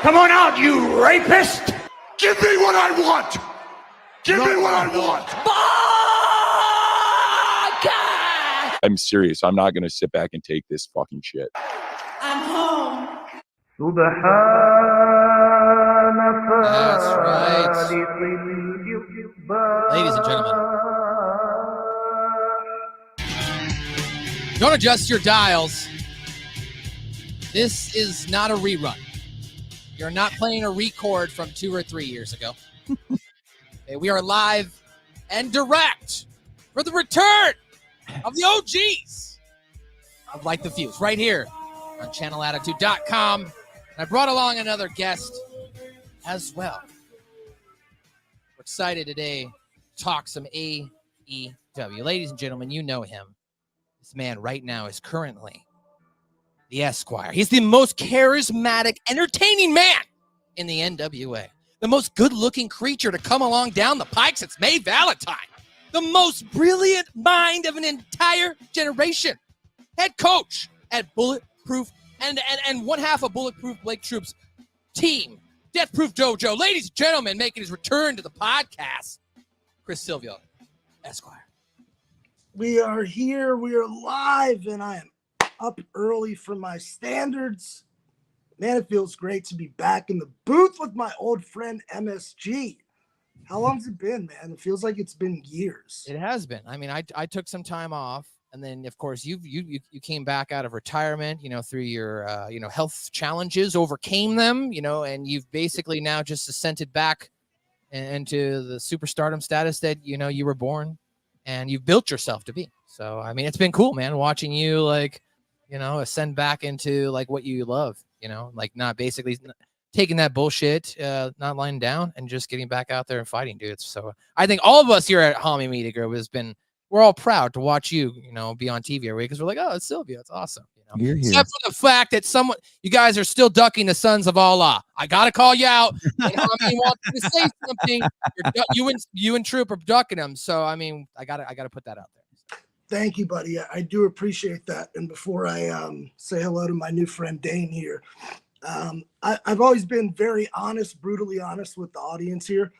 Come on out, you rapist! Give me what I want! Give me what I want! I'm serious. I'm not going to sit back and take this fucking shit. I'm home. That's right. Ladies and gentlemen, don't adjust your dials. This is not a rerun. You're not playing a record from 2 or 3 years ago. Okay, we are live and direct for the return of the OGs of Light the Fuse right here on channelattitude.com. And I brought along another guest as well. We're excited today to talk some AEW. Ladies and gentlemen, you know him. This man right now is currently the Esquire. He's the most charismatic, entertaining man in the NWA. The most good-looking creature to come along down the pike since May Valentine. The most brilliant mind of an entire generation. Head coach at Bulletproof and one half of Bulletproof Blake Troop's team. Death Proof Dojo. Ladies and gentlemen, making his return to the podcast, Chris Silvio, Esquire. We are here. We are live, and I am up early for my standards. Man, it feels great to be back in the booth with my old friend MSG. How long's it been, man? It feels like it's been years. It has been. I mean, I took some time off, and then of course you came back out of retirement, through your health challenges, overcame them, and you've basically now just ascended back into the superstardom status that you were born, and you've built yourself to be. So I mean, it's been cool, man, watching you ascend back into what you love, not basically taking that bullshit, not lying down, and just getting back out there and fighting, dude. So I think all of us here at Homie Media Group we're all proud to watch you, be on TV every week, because we're like, oh, it's Sylvia, it's awesome. You're here. Except for the fact that you guys are still ducking the sons of Allah. I gotta call you out. Want to say something. You and Troop are ducking them. So I mean, I gotta put that out there. Thank you, buddy. I do appreciate that. And before I say hello to my new friend Dane here, I've always been very honest, brutally honest with the audience here.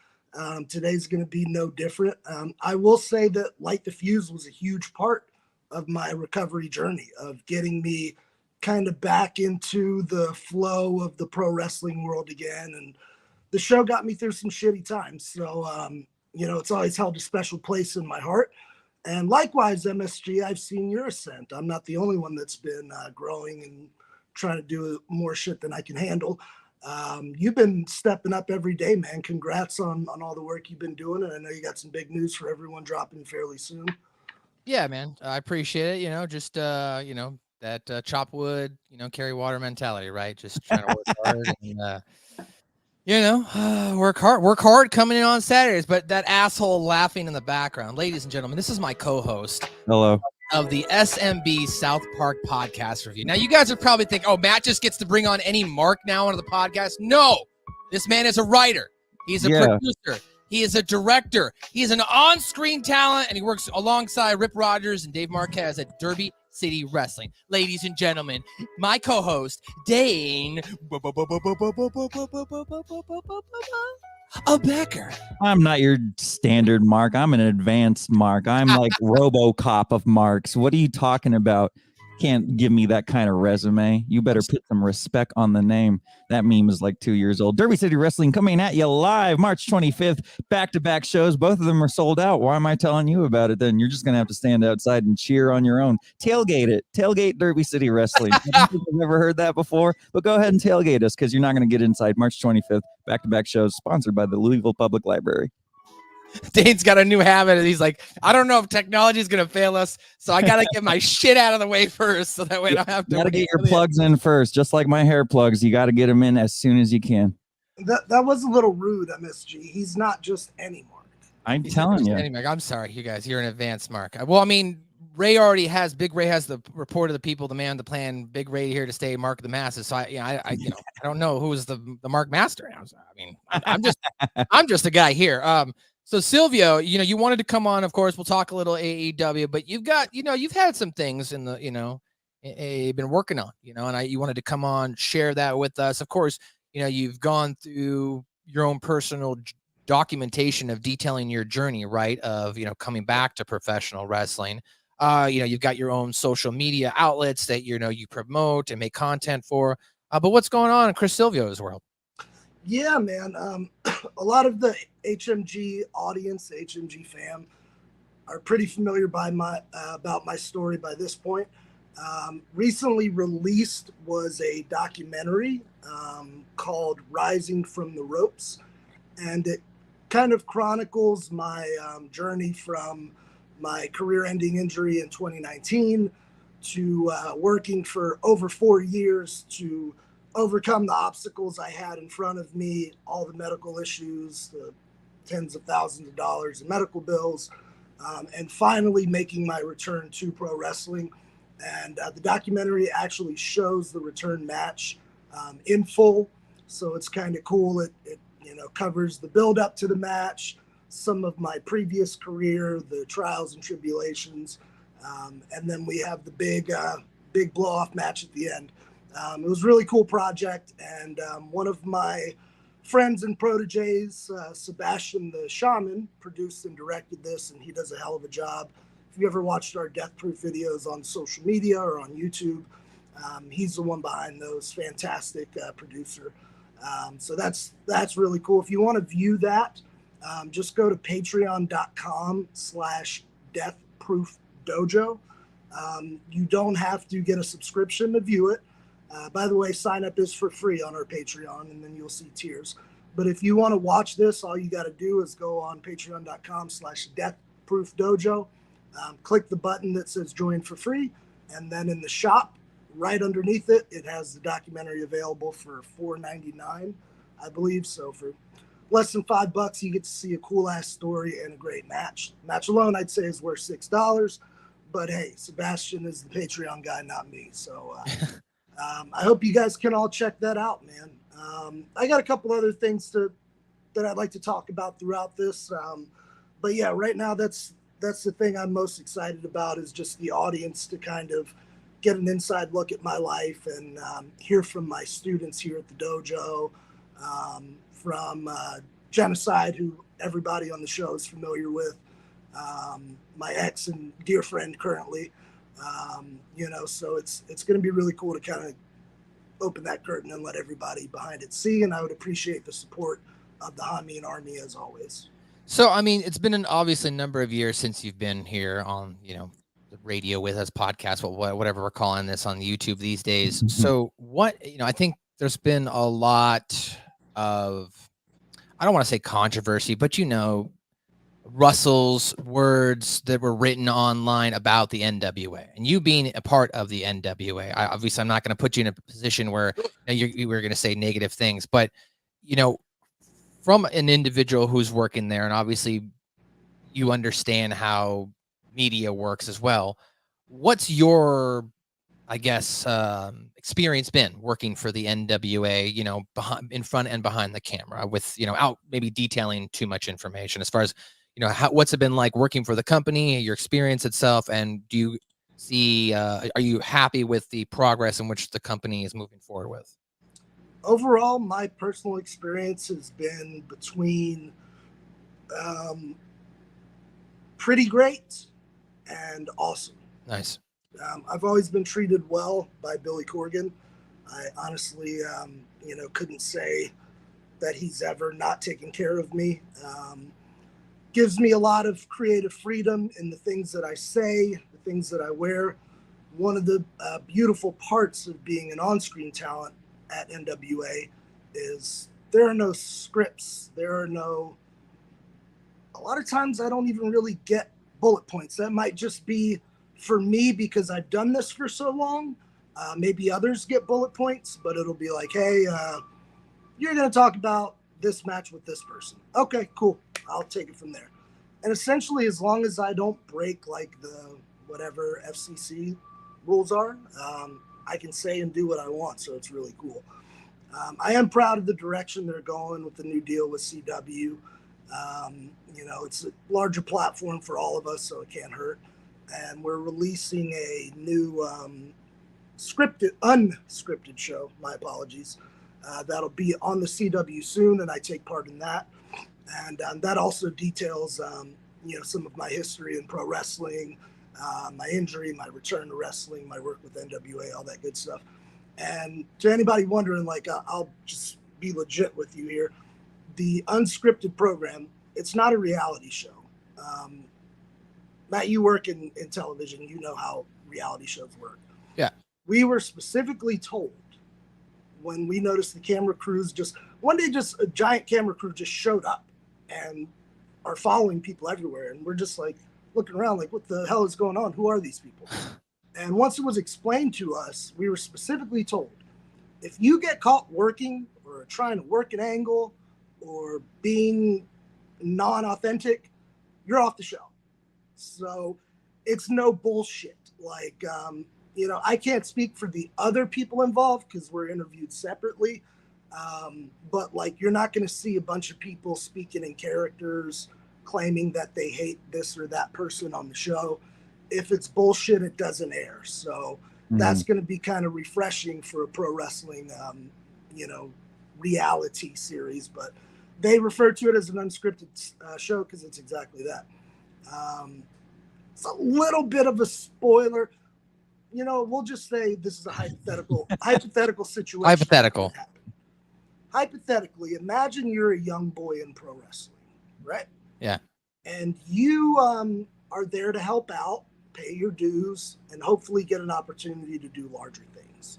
Today's going to be no different. I will say that Light the Fuse was a huge part of my recovery journey, of getting me kind of back into the flow of the pro wrestling world again. And the show got me through some shitty times. So, it's always held a special place in my heart. And likewise, MSG, I've seen your ascent. I'm not the only one that's been growing and trying to do more shit than I can handle. You've been stepping up every day, man. Congrats on all the work you've been doing. And I know you got some big news for everyone dropping fairly soon. Yeah, man. I appreciate it. Just, that chop wood, carry water mentality, right? Just trying to work hard and, work hard coming in on Saturdays. But that asshole laughing in the background, ladies and gentlemen, this is my co-host. Hello. Of the SMB South Park podcast review. Now, you guys would probably think, oh, Matt just gets to bring on any mark now onto the podcast. No, this man is a writer. He's a producer. He is a director. He is an on-screen talent, and he works alongside Rip Rogers and Dave Marquez at Derby City Wrestling. Ladies and gentlemen, my co-host, Dane Becker. I'm not your standard mark. I'm an advanced mark. I'm like RoboCop of marks. What are you talking about? Can't give me that kind of resume. You better put some respect on the name. That meme is like 2 years old. Derby City Wrestling coming at you live March 25th. Back-to-back shows. Both of them are sold out. Why am I telling you about it then? You're just going to have to stand outside and cheer on your own. Tailgate it. Tailgate Derby City Wrestling. I don't think I've ever heard that before, but go ahead and tailgate us because you're not going to get inside. March 25th. Back-to-back shows sponsored by the Louisville Public Library. Dane's got a new habit, and he's like, I don't know if technology is going to fail us, so I got to get my shit out of the way first, so that way I don't have to. Got to get your plugs in first, just like my hair plugs. You got to get them in as soon as you can. That was a little rude, MSG. He's not just any mark. I'm telling you. I'm sorry, you guys. You're an advanced mark. Well, I mean, Big Ray has the report of the people, the man, the plan. Big Ray here to stay, mark of the masses. So I don't know who's the mark master now. So, I mean, I'm just a guy here. So Silvio, you wanted to come on, of course, we'll talk a little AEW, but you've got, you've had some things in the, you've been working on, and you wanted to come on, share that with us. Of course, you've gone through your own personal documentation of detailing your journey, right? Of, coming back to professional wrestling. You've got your own social media outlets that, you promote and make content for. But what's going on in Chris Silvio's world? Yeah, man. A lot of the HMG audience, the HMG fam, are pretty familiar about my story by this point. Recently released was a documentary called Rising from the Ropes, and it kind of chronicles my journey from my career-ending injury in 2019 to working for over 4 years to overcome the obstacles I had in front of me, all the medical issues, the tens of thousands of dollars in medical bills, and finally making my return to pro wrestling. And the documentary actually shows the return match in full, so it's kind of cool. It covers the build up to the match, some of my previous career, the trials and tribulations, and then we have the big blow off match at the end. It was a really cool project, and one of my friends and proteges, Sebastian the Shaman, produced and directed this, and he does a hell of a job. If you ever watched our Death Proof videos on social media or on YouTube, he's the one behind those. Fantastic producer. So that's really cool. If you want to view that, just go to patreon.com/deathproofdojo. You don't have to get a subscription to view it. By the way, sign up is for free on our Patreon, and then you'll see tiers. But if you want to watch this, all you got to do is go on patreon.com/deathproofdojo, click the button that says join for free, and then in the shop, right underneath it, it has the documentary available for $4.99, I believe. So for less than $5, you get to see a cool ass story and a great match. Match alone, I'd say, is worth $6. But hey, Sebastian is the Patreon guy, not me. So I hope you guys can all check that out, man. I got a couple other things that I'd like to talk about throughout this. But yeah, right now that's the thing I'm most excited about, is just the audience to kind of get an inside look at my life and hear from my students here at the dojo, from Genocide, who everybody on the show is familiar with, my ex and dear friend currently. So it's going to be really cool to kind of open that curtain and let everybody behind it see. And I would appreciate the support of the Hanmin Army as always. So, I mean, it's been obviously a number of years since you've been here on, the radio with us, podcast, whatever we're calling this on YouTube these days. So I think there's been a lot of, I don't want to say controversy, but Russell's words that were written online about the NWA, and you being a part of the NWA. Obviously, I'm not going to put you in a position where you were going to say negative things, but from an individual who's working there, and obviously you understand how media works as well. What's your, experience been working for the NWA, in front and behind the camera, with, out maybe detailing too much information as far as, what's it been like working for the company, your experience itself, and do you see, are you happy with the progress in which the company is moving forward with? Overall, my personal experience has been between pretty great and awesome. Nice. I've always been treated well by Billy Corgan. I honestly, couldn't say that he's ever not taken care of me. Gives me a lot of creative freedom in the things that I say, the things that I wear. One of the beautiful parts of being an on-screen talent at NWA is there are no scripts. A lot of times I don't even really get bullet points. That might just be for me because I've done this for so long. Maybe others get bullet points, but it'll be like, hey, you're going to talk about this match with this person. Okay, cool. I'll take it from there. And essentially, as long as I don't break like the whatever FCC rules are, I can say and do what I want. So it's really cool. I am proud of the direction they're going with the new deal with CW. It's a larger platform for all of us, so it can't hurt. And we're releasing a new unscripted show. My apologies. That'll be on the CW soon, and I take part in that. And that also details, some of my history in pro wrestling, my injury, my return to wrestling, my work with NWA, all that good stuff. And to anybody wondering, I'll just be legit with you here. The unscripted program, it's not a reality show. Matt, you work in television. You know how reality shows work. Yeah. We were specifically told when we noticed the camera crews one day a giant camera crew just showed up and are following people everywhere. And we're just looking around what the hell is going on? Who are these people? And once it was explained to us, we were specifically told, if you get caught working or trying to work an angle or being non-authentic, you're off the show. So it's no bullshit. I can't speak for the other people involved because we're interviewed separately. But you're not going to see a bunch of people speaking in characters claiming that they hate this or that person on the show. If it's bullshit, it doesn't air. So that's going to be kind of refreshing for a pro wrestling, reality series. But they refer to it as an unscripted show because it's exactly that. It's a little bit of a spoiler. We'll just say this is a hypothetical situation. Hypothetical. Hypothetically, imagine you're a young boy in pro wrestling, right? Yeah. And you are there to help out, pay your dues, and hopefully get an opportunity to do larger things.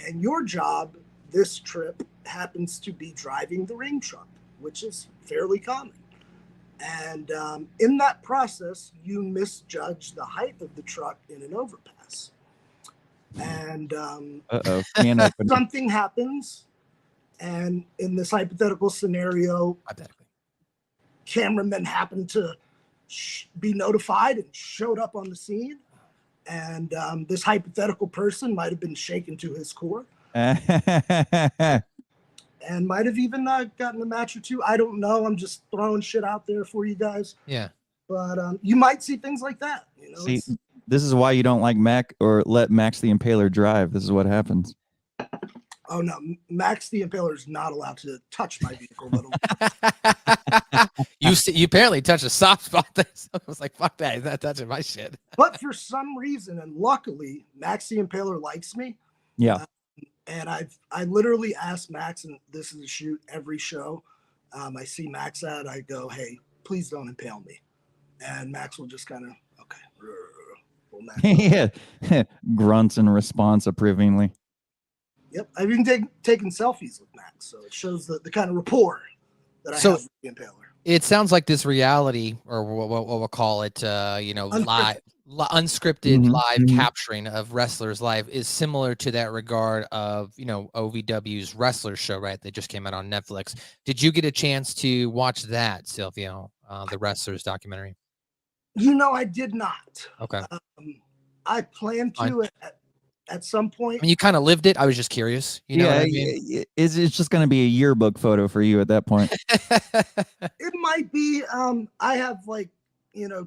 And your job this trip happens to be driving the ring truck, which is fairly common. And in that process, you misjudge the height of the truck in an overpass. And something happens. And in this hypothetical scenario, cameramen happened to be notified and showed up on the scene. And this hypothetical person might have been shaken to his core. And might have even gotten a match or two. I don't know. I'm just throwing shit out there for you guys. Yeah. But you might see things like that. See, this is why you don't like Mac or let Max the Impaler drive. This is what happens. Oh, no. Max the Impaler is not allowed to touch my vehicle. You apparently touched a soft spot there. So I was like, fuck that. He's not touching my shit. But for some reason, and luckily, Max the Impaler likes me. Yeah. And I literally asked Max, and this is a shoot every show. I see Max at, I go, hey, please don't impale me. And Max will just kind of, okay. Well, Max, yeah. Grunts in response approvingly. Yep. I've even taken selfies with Max. So it shows the kind of rapport that I have with the Impaler. It sounds like this reality, or what we'll call it, unscripted live capturing of wrestlers' life is similar to that regard of, OVW's Wrestler Show, right? They just came out on Netflix. Did you get a chance to watch that, Silvio, the Wrestlers documentary? I did not. Okay. I plan to at some point. I mean, you kind of lived it. I was just curious. You know what I mean? It's just going to be a yearbook photo for you at that point. It might be. I have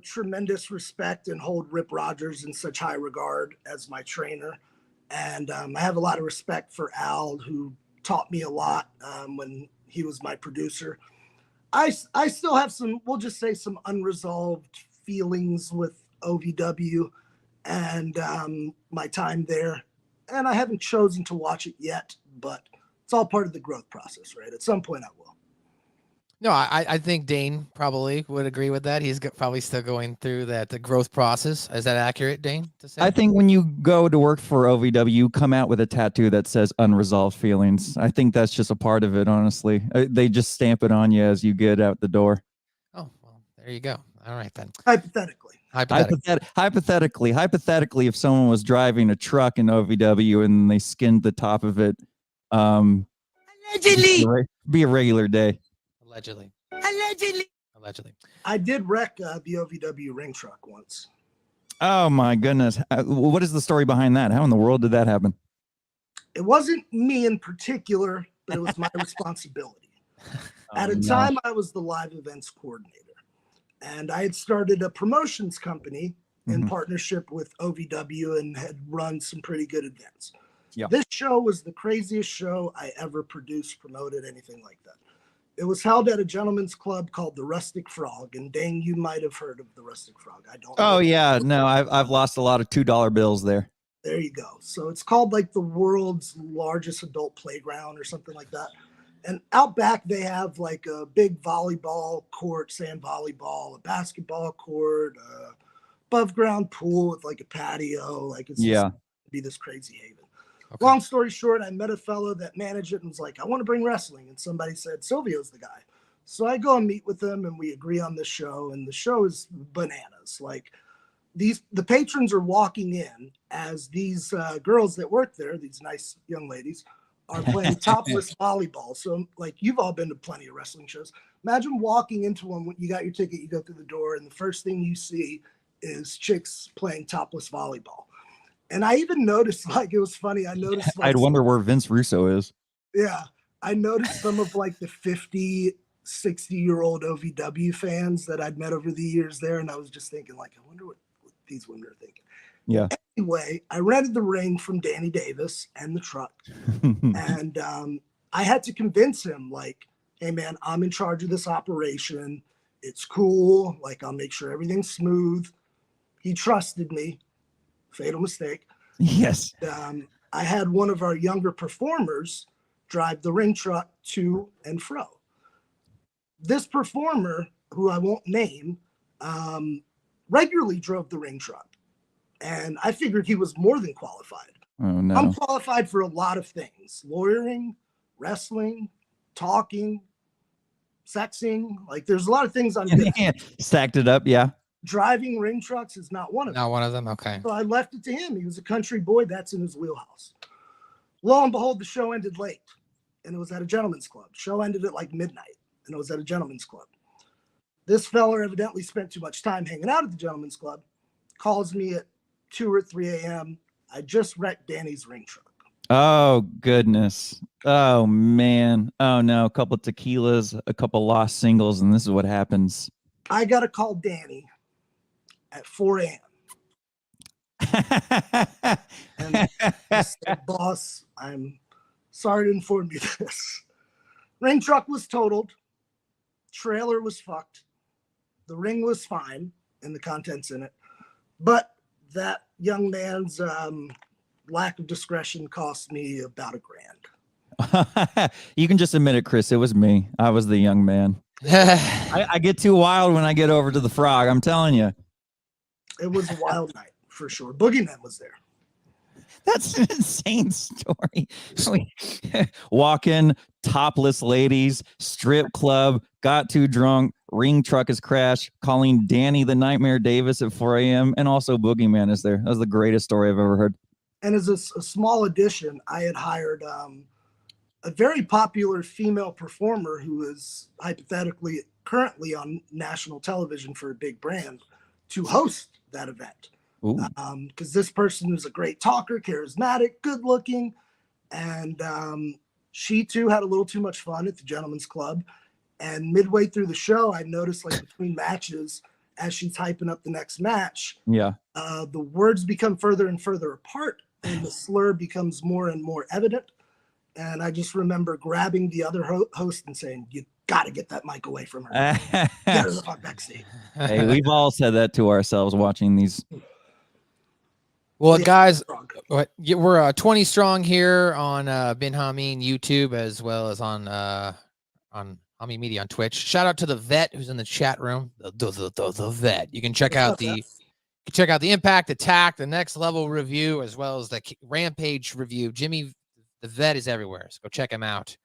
tremendous respect and hold Rip Rogers in such high regard as my trainer. And I have a lot of respect for Al, who taught me a lot when he was my producer. I still have we'll just say some unresolved feelings with OVW and my time there. And I haven't chosen to watch it yet, but it's all part of the growth process, right? At some point I will. No, I think Dane probably would agree with that. He's probably still going through the growth process. Is that accurate, Dane, to say? I think when you go to work for OVW, you come out with a tattoo that says unresolved feelings. I think that's just a part of it, honestly. They just stamp it on you as you get out the door. Oh, well, there you go. All right, then. Hypothetically, If someone was driving a truck in OVW and they skinned the top of it, Allegedly. Be a regular day. Allegedly. I did wreck the OVW ring truck once. Oh my goodness. What is the story behind that? How in the world did that happen? It wasn't me in particular, but it was my responsibility. At a time, I was the live events coordinator. And I had started a promotions company in partnership with OVW and had run some pretty good events. Yeah. This show was the craziest show I ever produced, promoted, anything like that. It was held at a gentleman's club called the Rustic Frog, and Dane, you might have heard of the Rustic Frog. I don't know. Oh yeah, no, I've lost a lot of $2 bills there. There you go. So it's called like the world's largest adult playground or something like that. And out back, they have like a big volleyball court, sand volleyball, a basketball court, above ground pool with like a patio. Like it's just be this crazy haven. Okay. Long story short, I met a fellow that managed it and was like, I want to bring wrestling. And somebody said, Silvio's the guy. So I go and meet with him and we agree on this show. And the show is bananas. Like the patrons are walking in as these girls that work there, these nice young ladies, are playing topless volleyball. So like you've all been to plenty of wrestling shows. Imagine walking into one when you got your ticket, you go through the door and the first thing you see is chicks playing topless volleyball. And I even noticed, like, it was funny. I noticed. Like, I'd wonder where Vince Russo is. Yeah. I noticed some of like the 50, 60-year-old OVW fans that I'd met over the years there. And I was just thinking, like, I wonder what these women are thinking. Yeah. Anyway, I rented the ring from Danny Davis and the truck. And I had to convince him, like, hey, man, I'm in charge of this operation. It's cool. Like, I'll make sure everything's smooth. He trusted me. Fatal mistake. Yes. I had one of our younger performers drive the ring truck to and fro. This performer, who I won't name, regularly drove the ring truck. And I figured he was more than qualified. Oh, no. I'm qualified for a lot of things: lawyering, wrestling, talking, sexing. Like, there's a lot of things I'm good at. Stacked it up, yeah. Driving ring trucks is not one of them. Not one of them? Okay. So I left it to him. He was a country boy. That's in his wheelhouse. Lo and behold, the show ended late. And it was at a gentleman's club. Show ended at like midnight. And it was at a gentleman's club. This fella evidently spent too much time hanging out at the gentleman's club. Calls me at 2 or 3 a.m. I just wrecked Danny's ring truck. Oh, goodness. Oh, man. Oh, no. A couple of tequilas, a couple lost singles, and this is what happens. I got to call Danny at 4 a.m. And I said, boss, I'm sorry to inform you this. Ring truck was totaled. Trailer was fucked. The ring was fine and the contents in it. But that young man's lack of discretion cost me about $1,000. You can just admit it, Chris. It was me. I was the young man. I get too wild when I get over to the frog. I'm telling you. It was a wild night for sure. Boogeyman was there. That's an insane story. Walk in, topless ladies, strip club, got too drunk, ring truck has crashed, calling Danny the Nightmare Davis at 4 a.m. And also Boogeyman is there. That was the greatest story I've ever heard. And as a small addition, I had hired a very popular female performer who is hypothetically currently on national television for a big brand to host that event. Because this person is a great talker, charismatic, good looking, and she too had a little too much fun at the gentleman's club. And midway through the show, I noticed, like, between matches, as she's hyping up the next match, the words become further and further apart and the slur becomes more and more evident. And I just remember grabbing the other host and saying, you got to get that mic away from her. Get her the fuck backstage. Hey, we've all said that to ourselves watching these. Well, guys, we're 20 strong here on Bin Hameen YouTube, as well as on Hameen Media on Twitch. Shout out to the vet who's in the chat room. The vet. You can check out the Impact Attack, the Next Level review, as well as the Rampage review. Jimmy the vet is everywhere, so go check him out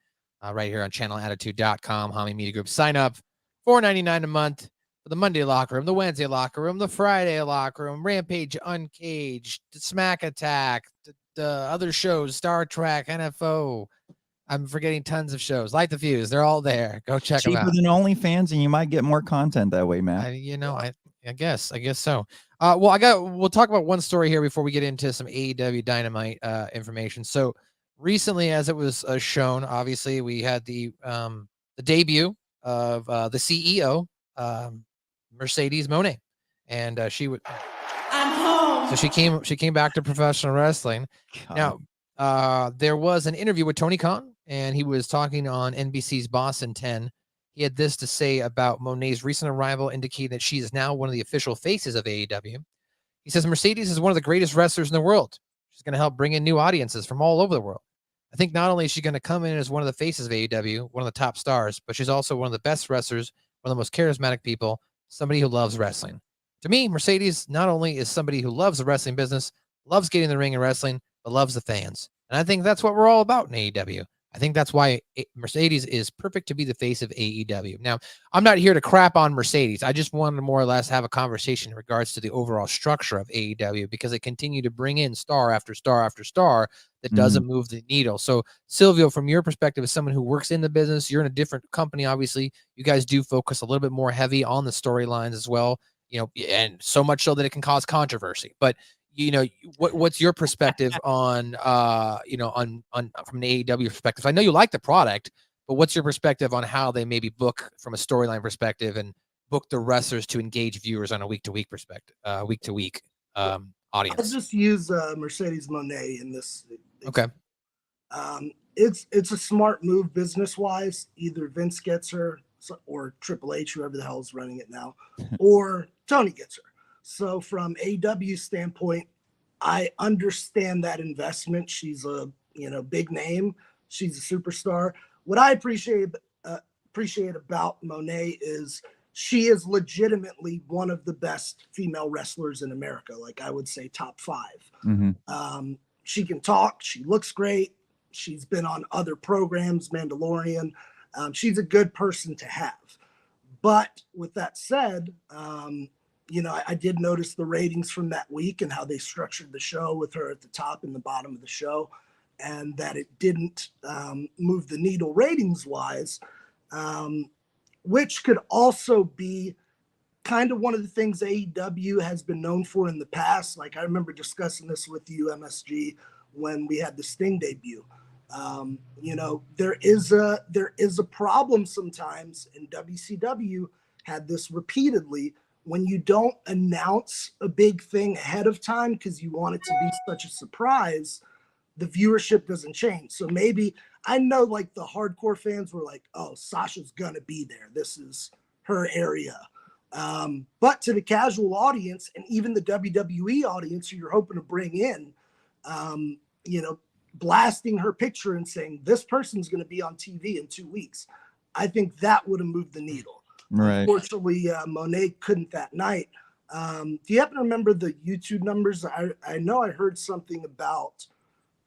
right here on channelattitude.com. Hameen Media Group. Sign up, $4.99 a month. For the Monday locker room, the Wednesday locker room, the Friday locker room, Rampage Uncaged, the Smack Attack, the other shows, Star Trek, NFO. I'm forgetting tons of shows. Light the Fuse. They're all there. Go check them out. Cheaper than OnlyFans, and you might get more content that way, Matt. I guess so. We'll talk about one story here before we get into some AEW Dynamite information. So recently, as it was shown, obviously we had the debut of the CEO, Mercedes Moné, and I'm home. so she came back to professional wrestling. God. Now, there was an interview with Tony Khan, and he was talking on NBC's Boston 10. He had this to say about Monet's recent arrival, indicating that she is now one of the official faces of AEW. He says, Mercedes is one of the greatest wrestlers in the world. She's going to help bring in new audiences from all over the world. I think not only is she going to come in as one of the faces of AEW, one of the top stars, but she's also one of the best wrestlers, one of the most charismatic people, somebody who loves wrestling. To me, Mercedes not only is somebody who loves the wrestling business, loves getting in the ring and wrestling, but loves the fans. And I think that's what we're all about in AEW. I think that's why Mercedes is perfect to be the face of AEW. Now, I'm not here to crap on Mercedes. I just wanted to more or less have a conversation in regards to the overall structure of AEW, because they continue to bring in star after star after star that doesn't move the needle. So, Silvio, from your perspective, as someone who works in the business, you're in a different company, obviously. You guys do focus a little bit more heavy on the storylines as well, and so much so that it can cause controversy. But what's your perspective on on from an AEW perspective? I know you like the product, but what's your perspective on how they maybe book from a storyline perspective and book the wrestlers to engage viewers on a week-to-week perspective, week-to-week audience? I'll just use Mercedes Moné in this. Okay. It's a smart move business-wise. Either Vince gets her or Triple H, whoever the hell is running it now, or Tony gets her. So from AEW standpoint, I understand that investment. She's a big name. She's a superstar. What I appreciate about Monet is she is legitimately one of the best female wrestlers in America. Like, I would say top 5. Mm-hmm. She can talk. She looks great. She's been on other programs, Mandalorian. She's a good person to have. But with that said, I did notice the ratings from that week and how they structured the show with her at the top and the bottom of the show, and that it didn't move the needle ratings-wise, which could also be kind of one of the things AEW has been known for in the past. Like, I remember discussing this with you, MSG, when we had the Sting debut. There is a problem sometimes, and WCW had this repeatedly. When you don't announce a big thing ahead of time because you want it to be such a surprise, the viewership doesn't change. So maybe, I know like the hardcore fans were like, oh, Sasha's gonna be there. This is her area. But to the casual audience and even the WWE audience who you're hoping to bring in, blasting her picture and saying, this person's gonna be on TV in 2 weeks, I think that would have moved the needle. Right. Unfortunately, Monet couldn't that night. Do you happen to remember the YouTube numbers? I know I heard something about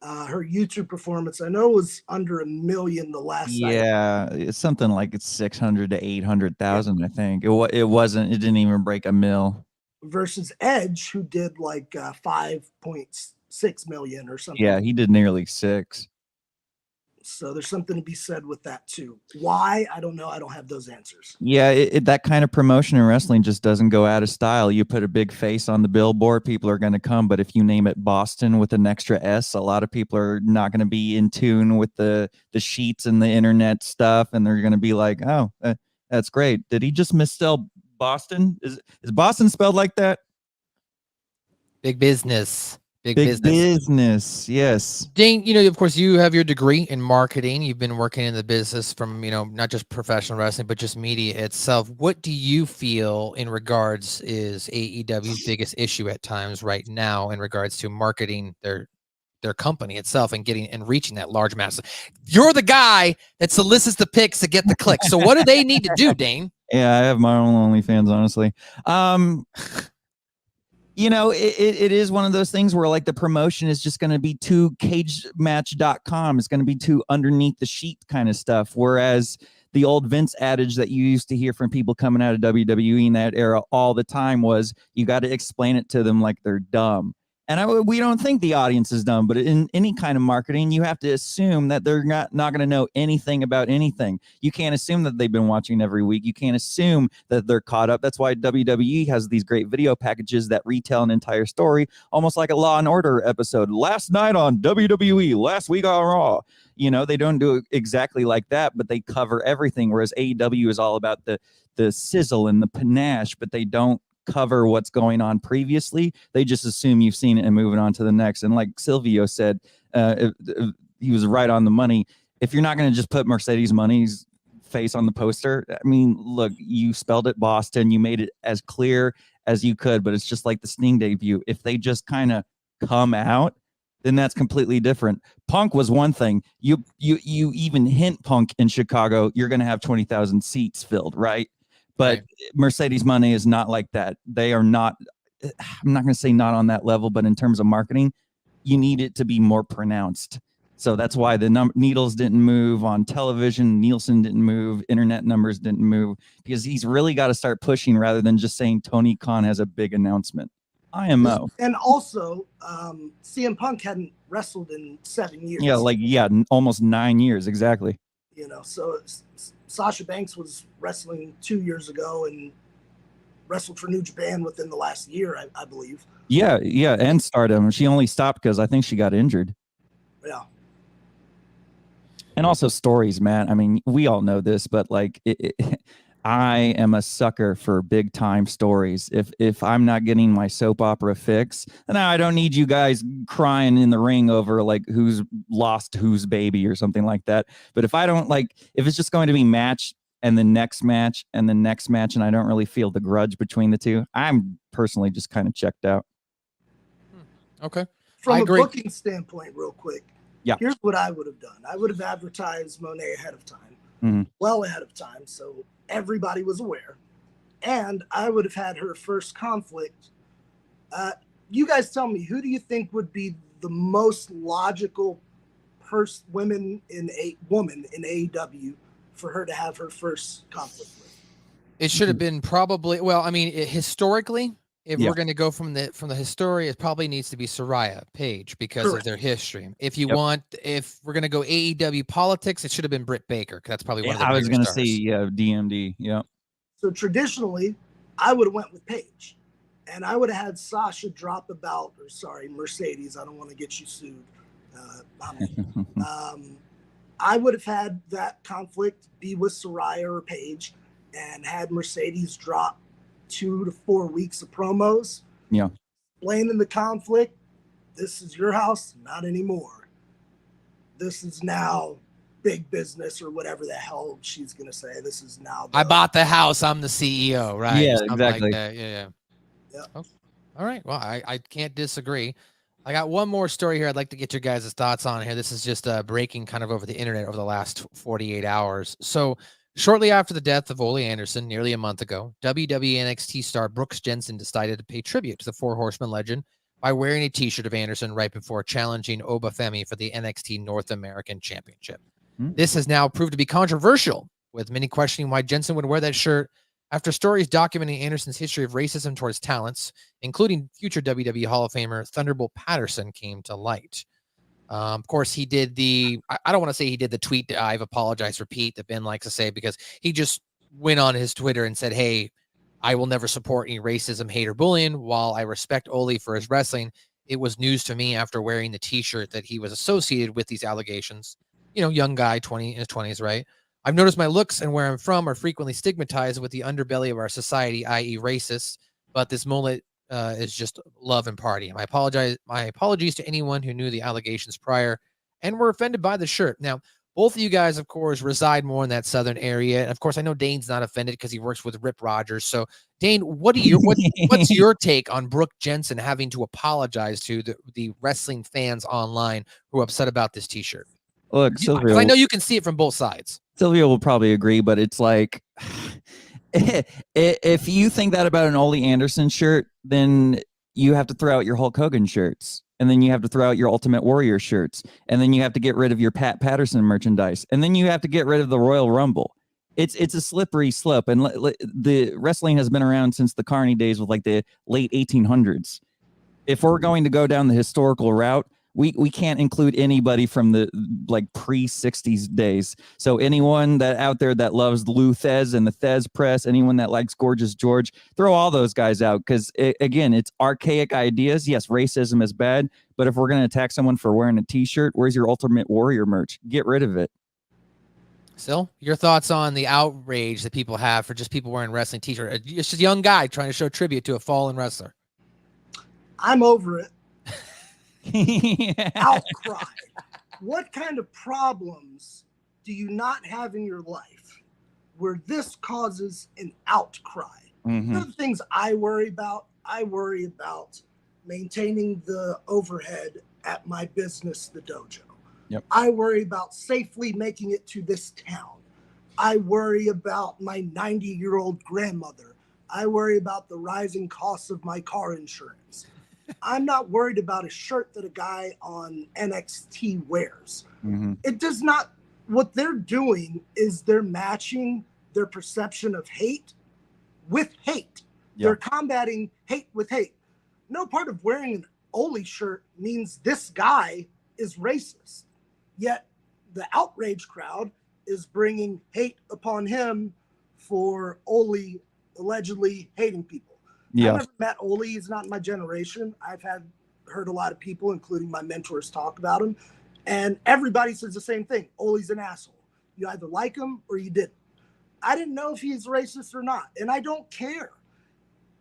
her YouTube performance. I know it was under 1 million the last night. Yeah, it's something like it's 600 to 800,000. I think it wasn't. It didn't even break 1 mil. Versus Edge, who did like 5.6 million or something. Yeah, he did nearly 6. So there's something to be said with that too. Why? I don't know. I don't have those answers. Yeah, that kind of promotion in wrestling just doesn't go out of style. You put a big face on the billboard, people are going to come. But if you name it Boston with an extra S, a lot of people are not going to be in tune with the sheets and the internet stuff, and they're going to be like, "Oh, that's great. Did he just misspell Boston? Is Boston spelled like that?" Big business. Big business. Yes. Dane, of course, you have your degree in marketing. You've been working in the business from, not just professional wrestling, but just media itself. What do you feel in regards is AEW's biggest issue at times right now in regards to marketing their company itself and getting and reaching that large mass? You're the guy that solicits the picks to get the clicks. So what do they need to do, Dane? Yeah, I have my own OnlyFans, honestly. It is one of those things where like the promotion is just going to be too cagematch.com. It's going to be too underneath the sheet kind of stuff. Whereas the old Vince adage that you used to hear from people coming out of WWE in that era all the time was you got to explain it to them like they're dumb. And we don't think the audience is dumb, but in any kind of marketing, you have to assume that they're not going to know anything about anything. You can't assume that they've been watching every week. You can't assume that they're caught up. That's why WWE has these great video packages that retell an entire story, almost like a Law and Order episode. Last night on WWE, last week on Raw. They don't do it exactly like that, but they cover everything. Whereas AEW is all about the sizzle and the panache, but they don't cover what's going on previously. They just assume you've seen it and moving on to the next. And like Silvio said, he was right on the money. If you're not going to just put Mercedes Money's face on the poster, I mean, look, you spelled it Boston. You made it as clear as you could, but it's just like the Sting debut. If they just kind of come out, then that's completely different. Punk was one thing. You even hint Punk in Chicago, you're going to have 20,000 seats filled, right? But Mercedes Money is not like that. They are not, I'm not going to say not on that level, but in terms of marketing, you need it to be more pronounced. So that's why the needles didn't move on television. Nielsen didn't move. Internet numbers didn't move, because he's really got to start pushing rather than just saying Tony Khan has a big announcement. IMO. And also, CM Punk hadn't wrestled in 7 years. Yeah, almost 9 years, exactly. You know, so Sasha Banks was wrestling 2 years ago and wrestled for New Japan within the last year, I believe. Yeah, and Stardom. She only stopped because I think she got injured. Yeah. And also stories, man. I mean, we all know this, but like, I am a sucker for big time stories. If I'm not getting my soap opera fix, then I don't need you guys crying in the ring over like who's lost whose baby or something like that. But if I don't if it's just going to be match and the next match and the next match, and I don't really feel the grudge between the two, I'm personally just kind of checked out. Okay. From a booking standpoint, real quick. Yeah. Here's what I would have done. I would have advertised Monet ahead of time, well ahead of time, so everybody was aware. And I would have had her first conflict. You guys tell me, who do you think would be the most logical woman in AEW for her to have her first conflict with? It should have been probably, well, I mean, historically, if we're going to go from the history, it probably needs to be Soraya Page because of their history. If you if we're going to go AEW politics, it should have been Britt Baker. That's probably one of the I was going to say, DMD. Yeah. So traditionally, I would have went with Paige, and I would have had Sasha drop Mercedes. I don't want to get you sued. I would have had that conflict be with Soraya or Paige, and had Mercedes drop 2 to 4 weeks of promos. Yeah. Explaining the conflict. This is your house, not anymore. This is now big business, or whatever the hell she's going to say. This is now. I bought the house. I'm the CEO, right? Yeah, Something exactly. Like that. Yeah. Oh, all right. Well, I can't disagree. I got one more story here I'd like to get your guys' thoughts on here. This is just breaking kind of over the internet over the last 48 hours. So shortly after the death of Ole Anderson, nearly a month ago, WWE NXT star Brooks Jensen decided to pay tribute to the Four Horsemen legend by wearing a t-shirt of Anderson right before challenging Oba Femi for the NXT North American Championship. This has now proved to be controversial, with many questioning why Jensen would wear that shirt after stories documenting Anderson's history of racism towards talents, including future WWE Hall of Famer Thunderbolt Patterson, came to light. Of course, he did I don't want to say he did the tweet that I've apologized for Pete that Ben likes to say, because he just went on his Twitter and said, hey, I will never support any racism, hate, or bullying. While I respect Ole for his wrestling, it was news to me after wearing the t-shirt that he was associated with these allegations. You know, young guy, in his 20s, right? I've noticed my looks and where I'm from are frequently stigmatized with the underbelly of our society, i.e. racist, but this mullet is just love and party. My apologies to anyone who knew the allegations prior and were offended by the shirt. Now, both of you guys, of course, reside more in that southern area. And of course, I know Dane's not offended because he works with Rip Rogers. So, Dane, what's your take on Brooke Jensen having to apologize to the wrestling fans online who are upset about this t-shirt? Look, Silvio, I know you can see it from both sides. Silvio will probably agree, but it's like, if you think that about an Ole Anderson shirt, then you have to throw out your Hulk Hogan shirts, and then you have to throw out your Ultimate Warrior shirts, and then you have to get rid of your Pat Patterson merchandise, and then you have to get rid of the Royal Rumble. It's a slippery slope, and the wrestling has been around since the Carney days with like the late 1800s. If we're going to go down the historical route, we can't include anybody from the pre-60s days. So anyone that out there that loves Lou Thez and the Thez Press, anyone that likes Gorgeous George, throw all those guys out, because again, it's archaic ideas. Yes, racism is bad, but if we're going to attack someone for wearing a t-shirt, where's your Ultimate Warrior merch? Get rid of it. Still, your thoughts on the outrage that people have for just people wearing wrestling t-shirts? It's just a young guy trying to show tribute to a fallen wrestler. I'm over it. Yeah. Outcry. What kind of problems do you not have in your life where this causes an outcry? Mhm. One of the things I worry about maintaining the overhead at my business, the dojo. Yep. I worry about safely making it to this town. I worry about my 90-year-old grandmother. I worry about the rising costs of my car insurance. I'm not worried about a shirt that a guy on NXT wears. Mhm. It does not, what they're doing is they're matching their perception of hate with hate. Yeah. They're combating hate with hate. No part of wearing an Oli shirt means this guy is racist. Yet the outrage crowd is bringing hate upon him for Oli allegedly hating people. Yeah. I've never met Oli. He's not in my generation. I've heard a lot of people, including my mentors, talk about him. And everybody says the same thing. Oli's an asshole. You either like him or you didn't. I didn't know if he's racist or not. And I don't care.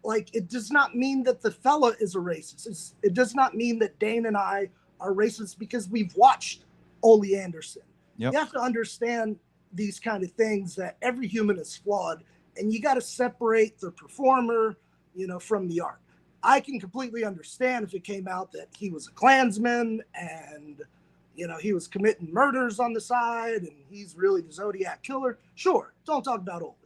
Like, it does not mean that the fella is a racist. It does not mean that Dane and I are racist because we've watched Ole Anderson. Yep. You have to understand these kind of things, that every human is flawed, and you got to separate the performer, from the art. I can completely understand if it came out that he was a Klansman and, he was committing murders on the side and he's really the Zodiac killer. Sure, don't talk about Ole.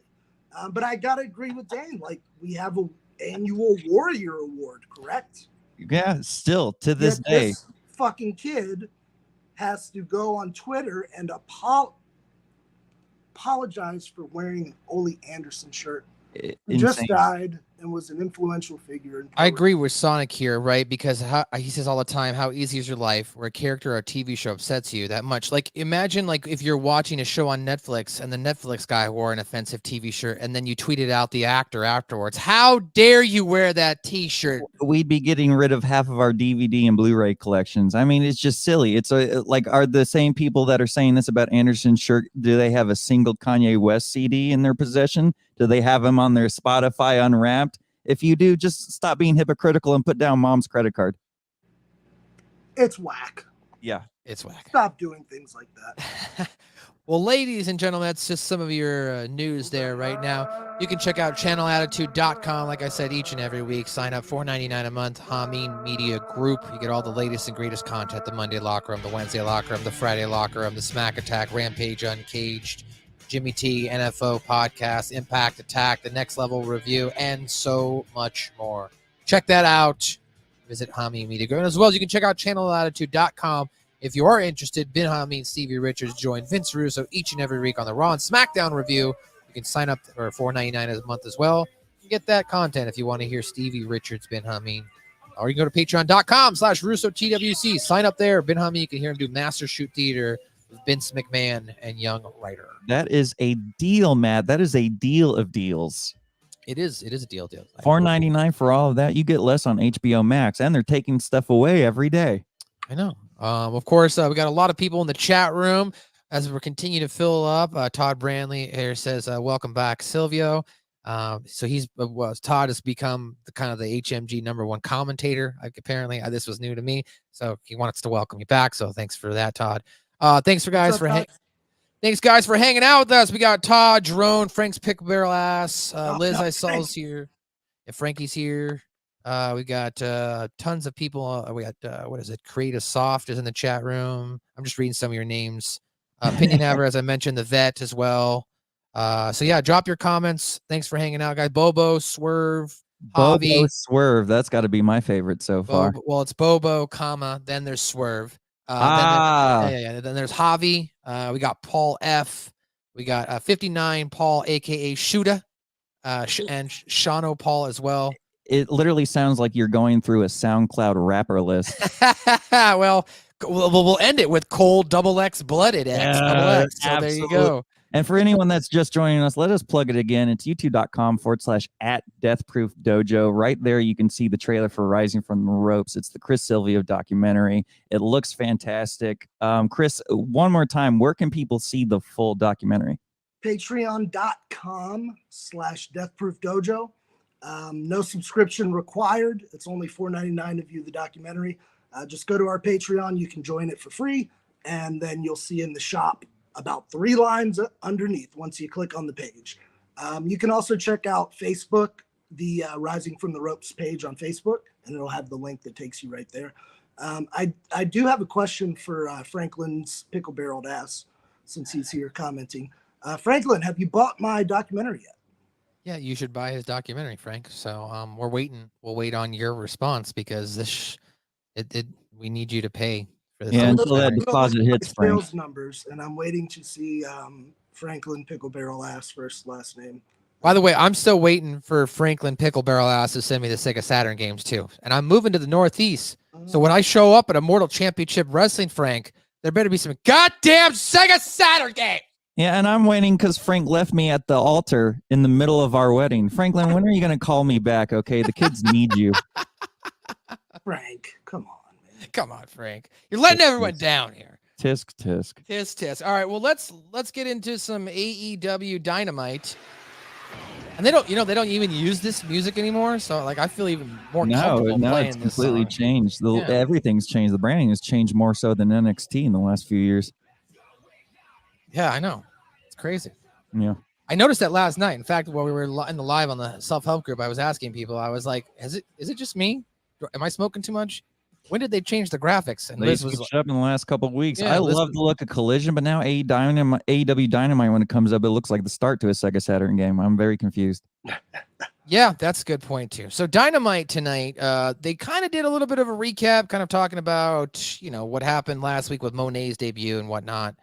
But I got to agree with Dane. Like, we have an annual Warrior Award, correct? Yeah, still to this Yet day. This fucking kid has to go on Twitter and apologize for wearing an Ole Anderson shirt. He just Insane. died and was an influential figure. I agree with Sonic here, right? Because he says all the time, how easy is your life where a character or a TV show upsets you that much? Like, imagine like if you're watching a show on Netflix and the Netflix guy wore an offensive TV shirt and then you tweeted out the actor afterwards. How dare you wear that T-shirt? We'd be getting rid of half of our DVD and Blu-ray collections. I mean, it's just silly. It's like, are the same people that are saying this about Anderson's shirt, do they have a single Kanye West CD in their possession? Do they have him on their Spotify Unwrapped? If you do, just stop being hypocritical and put down mom's credit card. It's whack. Yeah. It's whack. Stop doing things like that. Well, ladies and gentlemen, that's just some of your news there right now. You can check out channelattitude.com, like I said, each and every week. Sign up $4.99 a month. Hameen Media Group. You get all the latest and greatest content: the Monday Locker Room, the Wednesday Locker Room, the Friday Locker Room, the Smack Attack, Rampage Uncaged, Jimmy T, NFO Podcast, Impact Attack, the Next Level Review, and so much more. Check that out. Visit Hameen Media Group. And as well as you can check out channelattitude.com. If you are interested, Ben Hameen and Stevie Richards join Vince Russo each and every week on the Raw and SmackDown review. You can sign up for $4.99 a month as well. You can get that content if you want to hear Stevie Richards, Ben Hameen. Or you can go to patreon.com/RussoTWC. Sign up there. Ben Hameen, you can hear him do Master Shoot Theater with Vince McMahon and Young Ryder. That is a deal, Matt. That is a deal of deals. It is a deal. $4.99 for all of that. You get less on HBO Max, and they're taking stuff away every day. I know. Of course, we got a lot of people in the chat room as we're continuing to fill up. Todd Brandley here says, welcome back, Silvio. So Todd has become the HMG #1 commentator. Apparently, this was new to me. So he wants to welcome you back. So thanks for that, Todd. Thanks guys for hanging out with us. We got Todd, Jerome, Frank's Pickle Barrel Ass, Liz I saw is here, and Frankie's here. We got tons of people. We got what is it? Creative Soft is in the chat room. I'm just reading some of your names. Opinion Haver, as I mentioned, the vet as well. So yeah, drop your comments. Thanks for hanging out, guys. Bobo, Swerve, Javi. Swerve. That's got to be my favorite so far. Well, it's Bobo, then there's Swerve. Then there's Javi. We got Paul F. We got 59 Paul, aka Shuda, and Shano Paul as well. It literally sounds like you're going through a SoundCloud rapper list. Well, we'll end it with Cold XX Blooded X. Yeah, X. So there you go. And for anyone that's just joining us, let us plug it again. It's youtube.com/@deathproofdojo. Right there, you can see the trailer for Rising from the Ropes. It's the Chris Silvio documentary. It looks fantastic. Chris, one more time, where can people see the full documentary? Patreon.com/deathproofdojo. No subscription required. It's only $4.99 to view the documentary. Just go to our Patreon. You can join it for free. And then you'll see in the shop about 3 lines underneath once you click on the page. You can also check out Facebook, the Rising from the Ropes page on Facebook, and it'll have the link that takes you right there. I do have a question for Franklin's Pickle Barreled Ass, since he's here commenting. Franklin, have you bought my documentary yet? Yeah, you should buy his documentary, Frank. So we're waiting. We'll wait on your response because we need you to pay. Yeah, until that deposit hits, Frank. Sales numbers, and I'm waiting to see Franklin Pickle Barrel Ass first last name. By the way, I'm still waiting for Franklin Pickle Barrel Ass to send me the Sega Saturn games too, and I'm moving to the Northeast. So when I show up at a Mortal Championship Wrestling, Frank, there better be some goddamn Sega Saturn game. Yeah, and I'm waiting because Frank left me at the altar in the middle of our wedding. Franklin, when are you going to call me back? Okay, the kids need you. Frank, come on. Come on, Frank. You're letting everyone down here. Tisk, tisk. Tisk, tisk. All right, well, let's get into some AEW Dynamite. And they don't even use this music anymore, so like I feel even more comfortable playing it's this completely song. changed. Everything's changed. The branding has changed more so than NXT in the last few years. Yeah, I know. It's crazy. Yeah. I noticed that last night. In fact, while we were in the live on the self-help group, I was asking people, I was like, is it just me? Am I smoking too much? When did they change the graphics? And They Liz was switched up in the last couple of weeks. Yeah, I Liz love the look of Collision, but now AEW Dynamite, when it comes up, it looks like the start to a Sega Saturn game. I'm very confused. Yeah, that's a good point too. So Dynamite tonight, they kind of did a little bit of a recap, kind of talking about, what happened last week with Monet's debut and whatnot.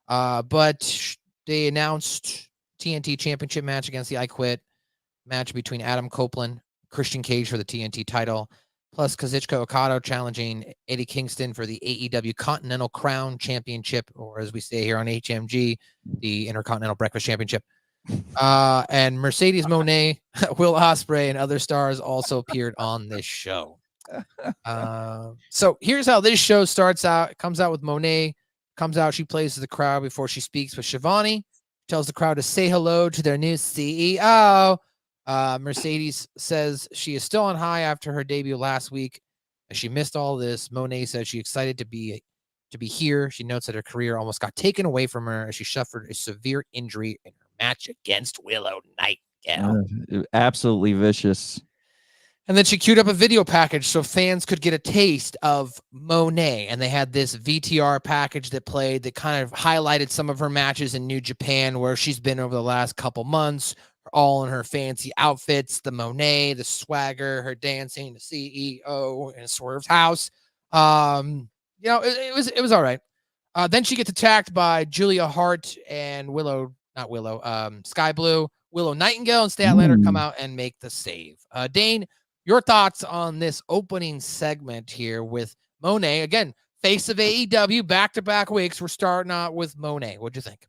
But they announced TNT Championship match against the I Quit match between Adam Copeland, Christian Cage for the TNT title, plus Kazuchika Okada challenging Eddie Kingston for the AEW Continental Crown Championship, or as we say here on HMG, the Intercontinental Breakfast Championship. And Mercedes Moné, Will Ospreay, and other stars also appeared on this show. So here's how this show starts out. It comes out with Moné. Comes out, she plays to the crowd before she speaks with Shivani. Tells the crowd to say hello to their new CEO. Mercedes says she is still on high after her debut last week. As she missed all this, Moné says she's excited to be here. She notes that her career almost got taken away from her as she suffered a severe injury in her match against Willow Nightingale. Absolutely vicious. And then she queued up a video package so fans could get a taste of Moné. And they had this VTR package that played that kind of highlighted some of her matches in New Japan, where she's been over the last couple months, all in her fancy outfits, the Moné, the swagger, her dancing, the CEO in Swerve's house. It was all right. Then she gets attacked by Julia Hart and Sky Blue. Willow Nightingale and Statlander come out and make the save. Dane, your thoughts on this opening segment here with Moné? Again, face of AEW, back-to-back weeks. We're starting out with Moné. What'd you think?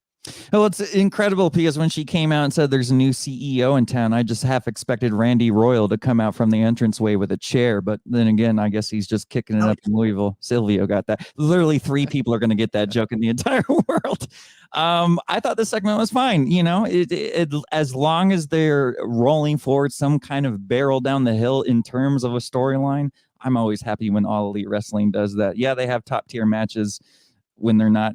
Well, it's incredible because when she came out and said there's a new CEO in town, I just half expected Randy Royal to come out from the entranceway with a chair. But then again, I guess he's just kicking it up in Louisville. Silvio got that. Literally 3 people are going to get that joke in the entire world. I thought the segment was fine. It as long as they're rolling forward some kind of barrel down the hill in terms of a storyline, I'm always happy when All Elite Wrestling does that. Yeah, they have top tier matches when they're not,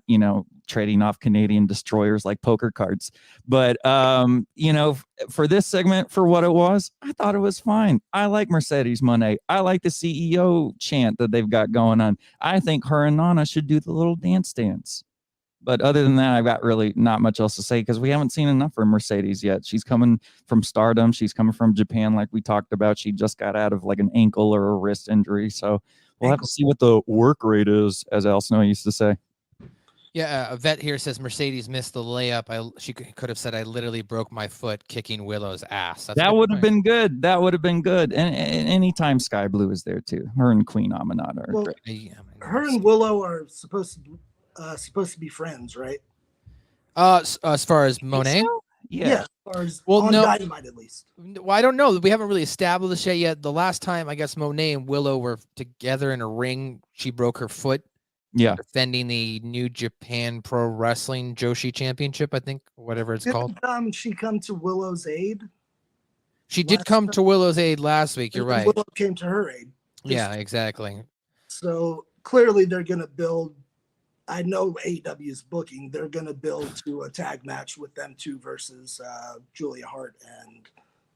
trading off Canadian destroyers like poker cards. But, for this segment, for what it was, I thought it was fine. I like Mercedes Moné. I like the CEO chant that they've got going on. I think her and Nana should do the little dance. But other than that, I've got really not much else to say because we haven't seen enough from Mercedes yet. She's coming from Stardom. She's coming from Japan, like we talked about. She just got out of like an ankle or a wrist injury. So we'll have to see what the work rate is, as Al Snow used to say. Yeah, a vet here says Mercedes missed the layup. She could have said, I literally broke my foot kicking Willow's ass. That would have been good. That would have been good. And anytime Sky Blue is there, too. Her and Queen Aminata are great. Her and Willow are supposed to be friends, right? As far as Think Monet, so? Yeah, Yeah. as far as Well, on no. Dynamite at least. Well, I don't know. We haven't really established it yet. The last time I guess Monet and Willow were together in a ring, she broke her foot Yeah. defending the New Japan Pro Wrestling Joshi Championship, I think, whatever it's called. Didn't she come to Willow's aid? She did last come time? to Willow's aid last week. You're And then right. Willow came to her aid. Yeah, exactly. So clearly they're going to build. I know AEW is booking. They're going to build to a tag match with them two versus Julia Hart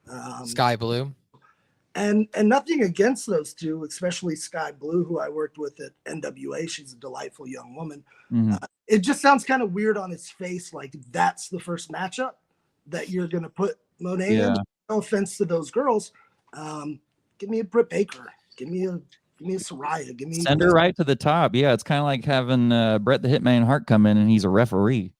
and Sky Blue. And nothing against those two, especially Sky Blue, who I worked with at NWA. She's a delightful young woman. Mhm. It just sounds kind of weird on its face, like that's the first matchup that you're going to put Monet in. No offense to those girls. Give me a Britt Baker. Give me a Soraya. Send her right to the top. Yeah, it's kind of like having Bret the Hitman Hart come in and he's a referee.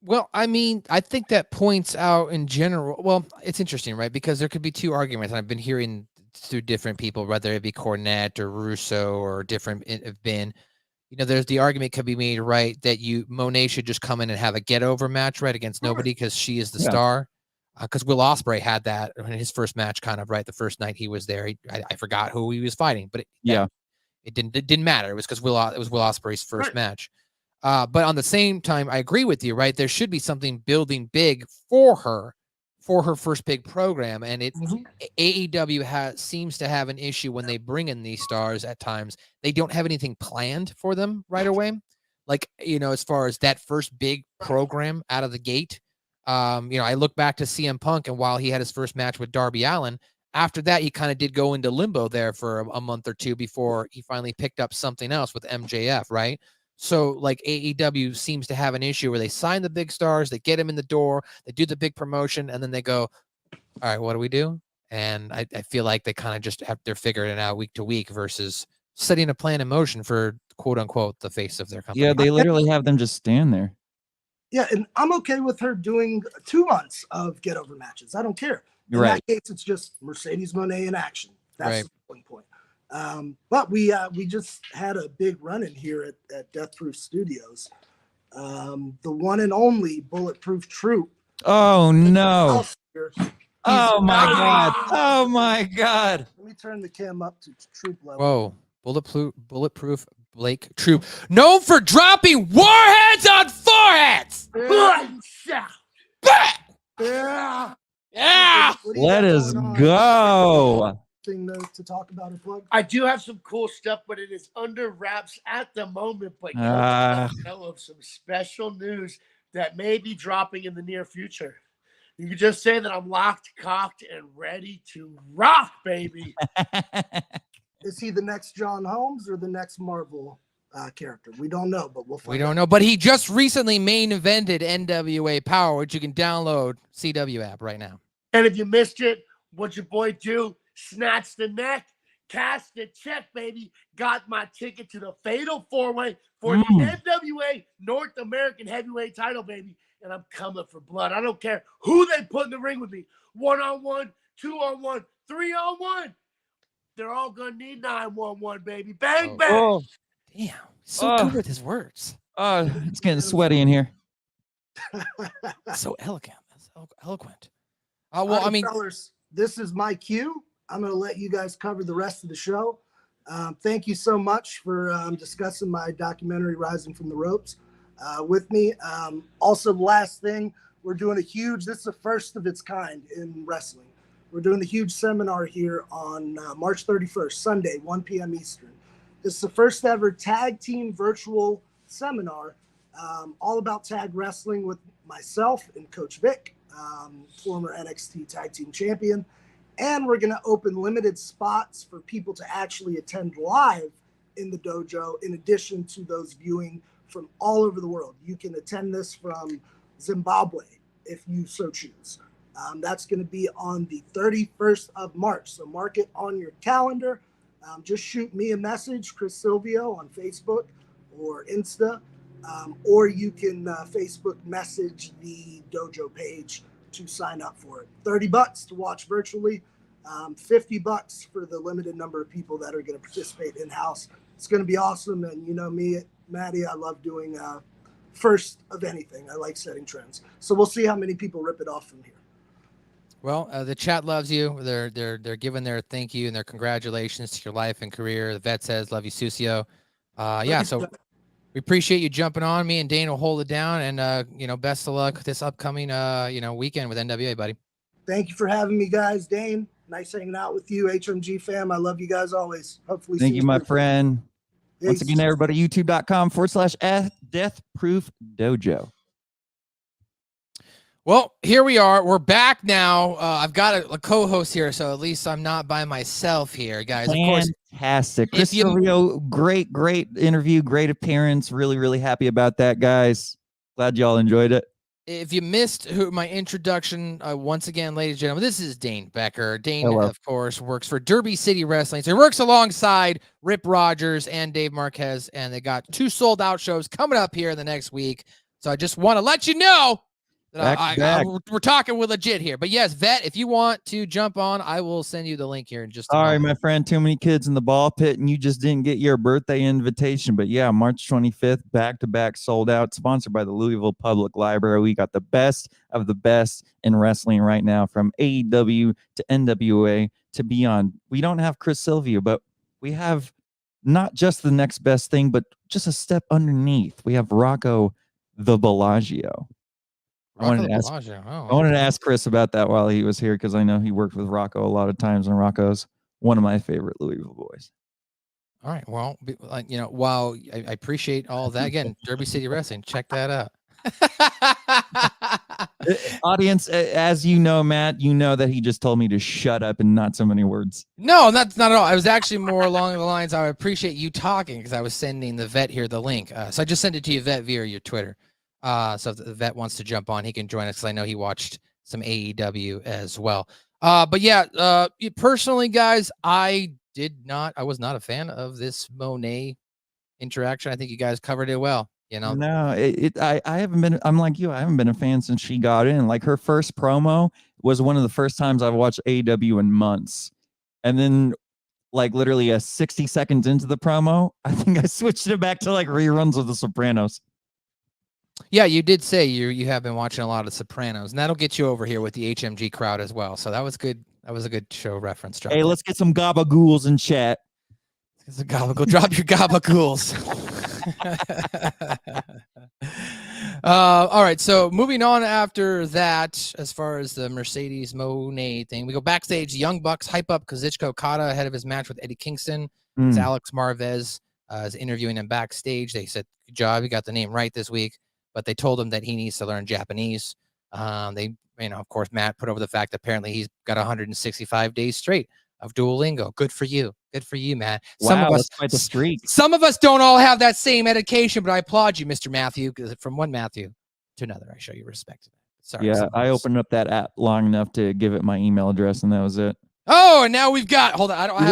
Well, I mean, I think that points out in general. Well, it's interesting, right? Because there could be two arguments. I've been hearing through different people, whether it be Cornette or Russo or different have been. There's the argument could be made, right, that Monet should just come in and have a get over match, right, against nobody because she is the star. Because Will Ospreay had that in his first match, kind of right. The first night he was there, I forgot who he was fighting, but it didn't matter. It was because it was Will Ospreay's first match. But on the same time, I agree with you, right? There should be something building big for her first big program, and AEW seems to have an issue when they bring in these stars. At times, they don't have anything planned for them right away. Like as far as that first big program out of the gate. I look back to CM Punk, and while he had his first match with Darby Allin, after that he kind of did go into limbo there for a month or two before he finally picked up something else with MJF, right? So like AEW seems to have an issue where they sign the big stars, they get them in the door, they do the big promotion, and then they go, all right, what do we do? And I feel like they kind of just they're figuring it out week to week versus setting a plan in motion for quote unquote the face of their company. Yeah, they literally have them just stand there. Yeah, and I'm okay with her doing 2 months of get over matches. I don't care. In Right. that case, it's just Mercedes Moné in action. That's Right. the point. But we just had a big run in here at Death Proof Studios. The one and only Bulletproof Troop. Oh no! House here. Oh my god! Oh my god! Let me turn the cam up to Troop level. Whoa, bulletproof Blake Troop, known for dropping warheads on foreheads. Yeah. Yeah. What do you Let got us going on? go. Thing to talk about or plug? I do have some cool stuff, but it is under wraps at the moment. But you'll know of some special news that may be dropping in the near future. You can just say that I'm locked, cocked, and ready to rock, baby. Is he the next John Holmes or the next Marvel character? We don't know, but we'll find We don't out. know, but he just recently main evented NWA Power, which you can download CW app right now. And if you missed it, what'd your boy do? Snatch the neck, cash the check, baby. Got my ticket to the Fatal 4-Way for the NWA North American Heavyweight title, baby. And I'm coming for blood. I don't care who they put in the ring with me. 1-on-1, 2-on-1, 3-on-1. They're all going to need 911, baby. Bang, bang. Oh, Damn, so good with his words. it's getting sweaty in here. So elegant. That's eloquent. All Well, right, I mean, fellas, this is my cue. I'm going to let you guys cover the rest of the show. Thank you so much for discussing my documentary, Rising from the Ropes, with me. Also, last thing, we're doing this is the first of its kind in wrestling. We're doing a huge seminar here on March 31st, Sunday, 1 p.m. Eastern. This is the first ever tag team virtual seminar, all about tag wrestling with myself and Coach Vic, former NXT tag team champion. And we're going to open limited spots for people to actually attend live in the dojo, in addition to those viewing from all over the world. You can attend this from Zimbabwe if you so choose. That's going to be on the 31st of March. So mark it on your calendar. Just shoot me a message, Chris Silvio, on Facebook or Insta, or you can Facebook message the dojo page to sign up for it. $30 to watch virtually, $50 for the limited number of people that are going to participate in-house. It's going to be awesome. And you know me, Maddie, I love doing first of anything. I like setting trends. So we'll see how many people rip it off from here. Well, the chat loves you. They're giving their thank you and their congratulations to your life and career. The vet says, love you, Susio. Yeah, so we appreciate you jumping on. Me and Dane will hold it down, and best of luck this upcoming weekend with NWA, buddy. Thank you for having me, guys. Dane, nice hanging out with you, HMG fam. I love you guys always. Hopefully, Thank you, my friend. Peace. Once again, everybody, youtube.com/Death Proof Dojo. Well, here we are. We're back now. I've got a co-host here, so at least I'm not by myself here, guys. Of course, fantastic. Chris Silvio, great interview, great appearance. Really, really happy about that, guys. Glad y'all enjoyed it. If you missed my introduction, once again, ladies and gentlemen, this is Dane Becker. Dane, hello. Of course, works for Derby City Wrestling. So he works alongside Rip Rogers and Dave Marquez, and they got 2 sold-out shows coming up here in the next week. So I just want to let you know that we're talking with legit here. But yes, Vet, if you want to jump on, I will send you the link here in just a moment. My friend, too many kids in the ball pit, and you just didn't get your birthday invitation. But yeah, March 25th, back-to-back sold out, sponsored by the Louisville Public Library. We got the best of the best in wrestling right now, from AEW to NWA to beyond. We don't have Chris Silvio, but we have not just the next best thing, but just a step underneath. We have Rocco the Bellagio. I wanted to ask Chris about that while he was here, because I know he worked with Rocco a lot of times, and Rocco's one of my favorite Louisville boys. All right. Well, while I appreciate all that, again, Derby City Wrestling, check that out. Audience, as you know, Matt, you know that he just told me to shut up and not so many words. No, that's not at all. I was actually more along the lines, I appreciate you talking, because I was sending the Vet here the link. So I just sent it to you, Vet, via your Twitter. So if the Vet wants to jump on, he can join us, because I know he watched some AEW as well. But yeah, personally, guys, I was not a fan of this Monet interaction. I think you guys covered it well. No, I haven't been. I'm like you. I haven't been a fan since she got in. Like, her first promo was one of the first times I've watched AEW in months, and then, like, literally 60 seconds into the promo, I think I switched it back to like reruns of The Sopranos. Yeah, you did say you have been watching a lot of Sopranos, and that'll get you over here with the HMG crowd as well. So that was good. That was a good show reference. Hey, let's get some gabagools in chat. Go drop your gabagools. All right, so moving on after that, as far as the Mercedes Monet thing, we go backstage. Young Bucks hype up Kazuchika Okada ahead of his match with Eddie Kingston. As Alex Marvez is interviewing him backstage. They said, good job, you got the name right this week. But they told him that he needs to learn Japanese. Of course, Matt put over the fact that apparently he's got 165 days straight of Duolingo. Good for you. Good for you, Matt. Wow, that's quite the streak. Some of us don't all have that same education, but I applaud you, Mr. Matthew, because from one Matthew to another, I show you respect. Sorry. Yeah, I opened up that app long enough to give it my email address, and that was it. Oh, and now we've got, hold on, I don't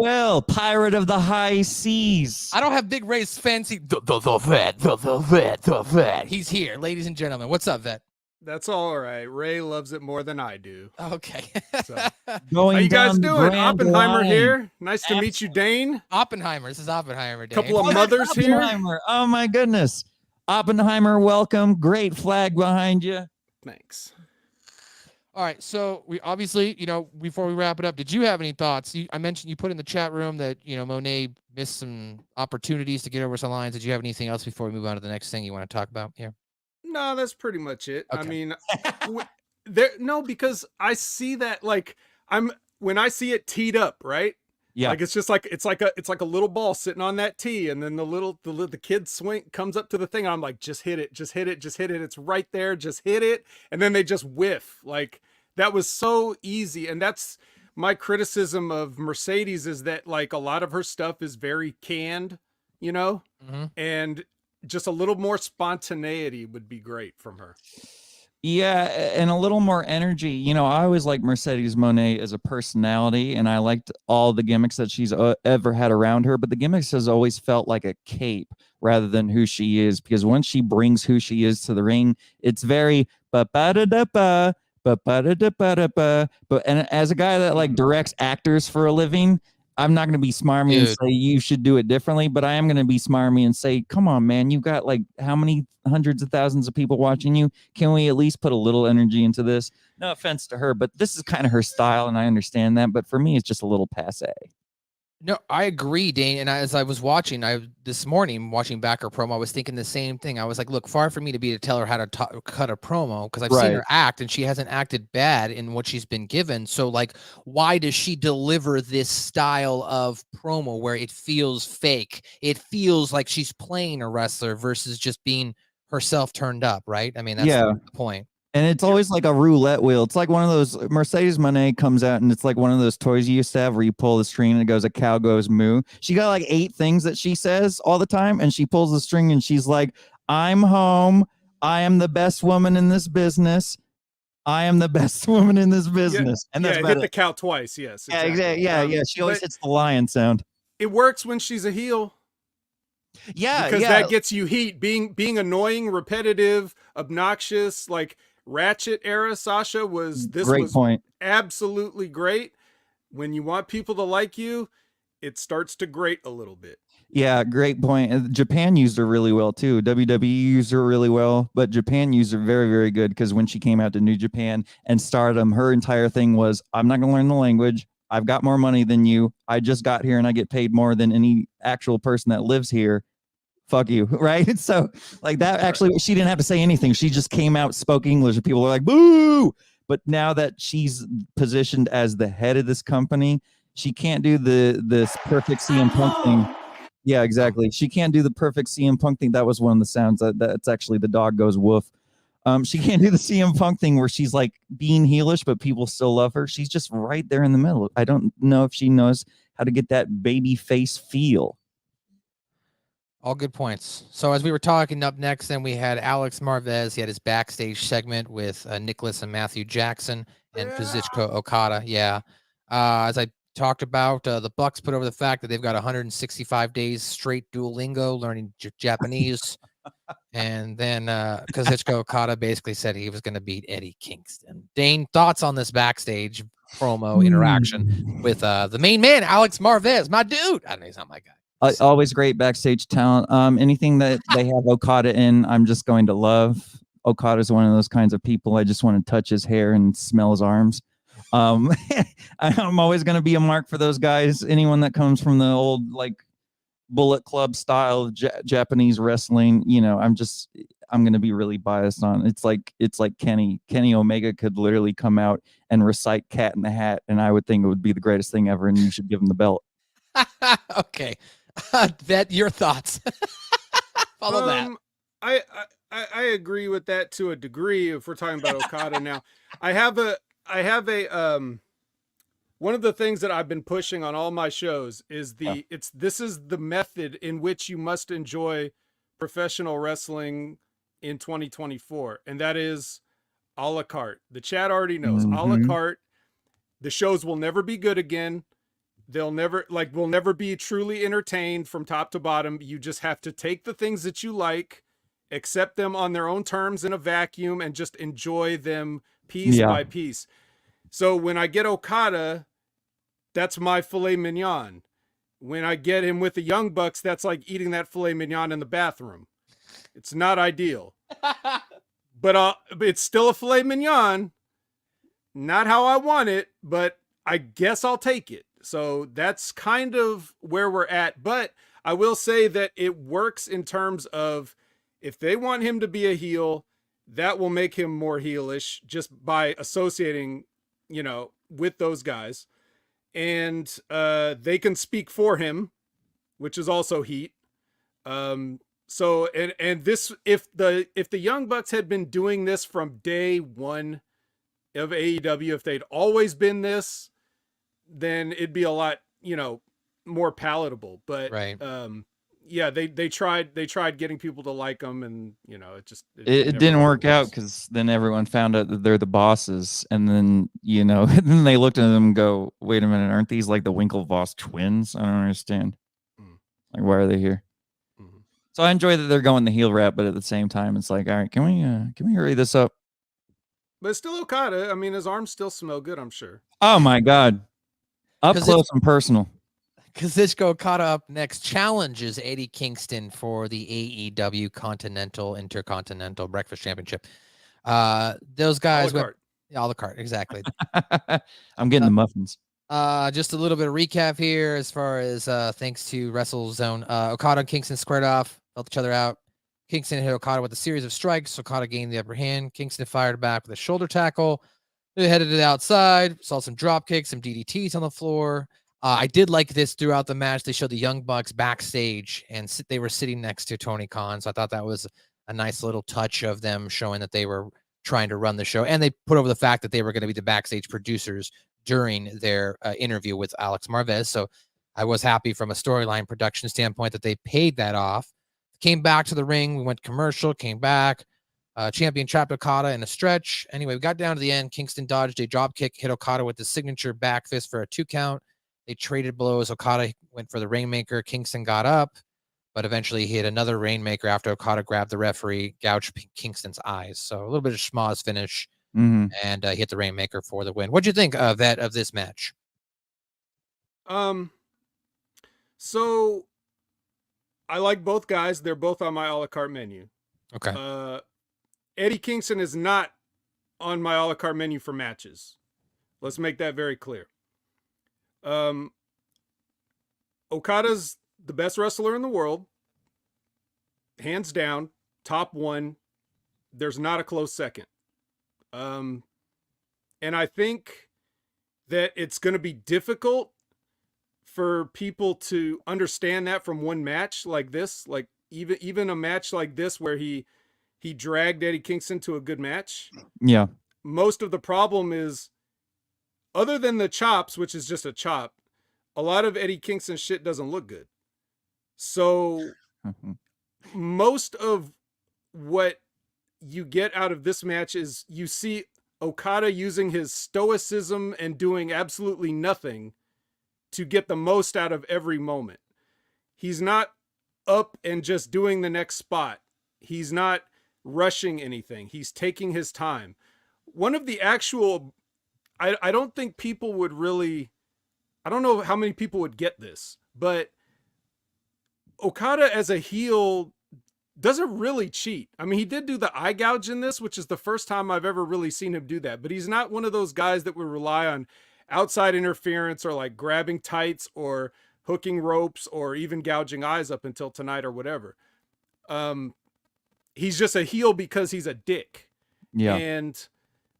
have Pirate of the High Seas. I don't have Big Ray's fancy, the vet. He's here, ladies and gentlemen. What's up, Vet? That's all right. Ray loves it more than I do. Okay. So, how you guys doing? Oppenheimer here. Nice to meet you, Dane. Oppenheimer. This is Oppenheimer, Dane. Couple of mothers here. Oh, my goodness. Oppenheimer, welcome. Great flag behind you. Thanks. All right, so we obviously, before we wrap it up, did you have any thoughts? I mentioned you put in the chat room that, Monet missed some opportunities to get over some lines. Did you have anything else before we move on to the next thing you want to talk about here? No, that's pretty much it. Okay. I mean, because I see that, like, when I see it teed up, right? Yeah. Like, it's just like, it's like a little ball sitting on that tee. And then the kid swing comes up to the thing. And I'm like, just hit it, just hit it, just hit it. It's right there. Just hit it. And then they just whiff. Like, that was so easy. And that's my criticism of Mercedes, is that, like, a lot of her stuff is very canned, and just a little more spontaneity would be great from her. Yeah, and a little more energy. I always liked Mercedes Monet as a personality, and I liked all the gimmicks that she's ever had around her, but the gimmicks has always felt like a cape rather than who she is, because once she brings who she is to the ring, it's very and as a guy that, like, directs actors for a living, I'm not going to be smarmy and say you should do it differently, but I am going to be smarmy and say, come on, man, you've got like how many hundreds of thousands of people watching you? Can we at least put a little energy into this? No offense to her, but this is kind of her style, and I understand that. But for me, it's just a little passe. No, I agree, Dane. And as I was watching, this morning watching back her promo, I was thinking the same thing. I was like, look, far from me to be to tell her how to cut a promo, because I've seen her act, and she hasn't acted bad in what she's been given. So, like, why does she deliver this style of promo where it feels fake? It feels like she's playing a wrestler versus just being herself turned up, right? I mean, that's the point. And it's always like a roulette wheel. It's like one of those, Mercedes Moné comes out and it's like one of those toys you used to have where you pull the string and it goes, a cow goes moo. She got like 8 things that she says all the time, and she pulls the string and she's like, I'm home. I am the best woman in this business. I am the best woman in this business. And that's hit the cow twice. Yes. Exactly. Yeah, exactly. She always hits the lion sound. It works when she's a heel. Yeah. Because that gets you heat. Being annoying, repetitive, obnoxious, like Ratchet era Sasha was point. Absolutely great. When you want people to like you, it starts to grate a little bit. Yeah, great point. Japan used her really well too. WWE used her really well, but Japan used her very, very good, because when she came out to New Japan and Stardom, her entire thing was, I'm not going to learn the language. I've got more money than you. I just got here and I get paid more than any actual person that lives here. Fuck you, right? So like that, actually, she didn't have to say anything. She just came out, spoke English, and people were like, boo! But now that she's positioned as the head of this company, she can't do this perfect CM Punk thing. Yeah, exactly. She can't do the perfect CM Punk thing. That was one of the sounds. That's actually the dog goes woof. She can't do the CM Punk thing where she's like being heelish, but people still love her. She's just right there in the middle. I don't know if she knows how to get that baby face feel. All good points. So as we were talking, up next, then we had Alex Marvez. He had his backstage segment with Nicholas and Matthew Jackson and Kazuchika Okada. Yeah. As I talked about, the Bucks put over the fact that they've got 165 days straight Duolingo learning Japanese. And then Kazuchika Okada basically said he was going to beat Eddie Kingston. Dane, thoughts on this backstage promo interaction with the main man, Alex Marvez, my dude? I don't know, he's not my guy. Always great backstage talent. Anything that they have Okada in, I'm just going to love. Okada's one of those kinds of people. I just want to touch his hair and smell his arms. I'm always going to be a mark for those guys. Anyone that comes from the old like Bullet Club style Japanese wrestling, I'm going to be really biased on. It's like Kenny Omega could literally come out and recite Cat in the Hat, and I would think it would be the greatest thing ever, and you should give him the belt. Okay. Vet, your thoughts. Follow that. I agree with that to a degree. If we're talking about Okada now, I have a one of the things that I've been pushing on all my shows is this is the method in which you must enjoy professional wrestling in 2024, and that is a la carte. The chat already knows a la carte. The shows will never be good again. We'll never be truly entertained from top to bottom. You just have to take the things that you like, accept them on their own terms in a vacuum, and just enjoy them piece by piece. So when I get Okada, that's my filet mignon. When I get him with the Young Bucks, that's like eating that filet mignon in the bathroom. It's not ideal. But it's still a filet mignon. Not how I want it, but I guess I'll take it. So that's kind of where we're at. But I will say that it works in terms of, if they want him to be a heel, that will make him more heelish just by associating, with those guys. And they can speak for him, which is also heat. So this, if the Young Bucks had been doing this from day one of AEW, if they'd always been this, then it'd be a lot, more palatable. But they tried getting people to like them, and it didn't work out, because then everyone found out that they're the bosses, and then then they looked at them and go, wait a minute, aren't these like the Winklevoss twins? I don't understand. Like, why are they here? So I enjoy that they're going the heel route, but at the same time, it's like, all right, can we hurry this up? But it's still Okada. I mean, his arms still smell good, I'm sure. Oh my God. Up close and personal. Kazuchika Okada up next challenges Eddie Kingston for the AEW Continental Intercontinental Breakfast Championship. Those guys went a la carte, exactly. I'm getting the muffins. Just a little bit of recap here as far as thanks to WrestleZone. Okada and Kingston squared off, felt each other out. Kingston hit Okada with a series of strikes. Okada gained the upper hand. Kingston fired back with a shoulder tackle. They headed to the outside, saw some drop kicks, some DDTs on the floor. I did like this throughout the match. They showed the Young Bucks backstage, and they were sitting next to Tony Khan. So I thought that was a nice little touch of them showing that they were trying to run the show. And they put over the fact that they were going to be the backstage producers during their interview with Alex Marvez. So I was happy from a storyline production standpoint that they paid that off. Came back to the ring. We went commercial, came back. Champion trapped Okada in a stretch. Anyway, we got down to the end. Kingston dodged a drop kick, hit Okada with the signature back fist for a 2 count. They traded blows. Okada went for the Rainmaker. Kingston got up, but eventually he hit another Rainmaker after Okada grabbed the referee, gouged Kingston's eyes. So a little bit of schmoz finish, and hit the Rainmaker for the win. What'd you think of this match? So I like both guys. They're both on my a la carte menu. Okay. Eddie Kingston is not on my a la carte menu for matches. Let's make that very clear. Okada's the best wrestler in the world. Hands down, top 1. There's not a close second. And I think that it's going to be difficult for people to understand that from one match like this, like even a match like this where he dragged Eddie Kingston to a good match. Yeah. Most of the problem is, other than the chops, which is just a chop, a lot of Eddie Kingston's shit doesn't look good. So most of what you get out of this match is you see Okada using his stoicism and doing absolutely nothing to get the most out of every moment. He's not up and just doing the next spot. He's not rushing anything. He's taking his time. One of the actual, I don't think people would really, I don't know how many people would get this, but Okada as a heel doesn't really cheat. I mean, he did do the eye gouge in this, which is the first time I've ever really seen him do that, but he's not one of those guys that would rely on outside interference or like grabbing tights or hooking ropes or even gouging eyes up until tonight or whatever. He's just a heel because he's a dick. Yeah. And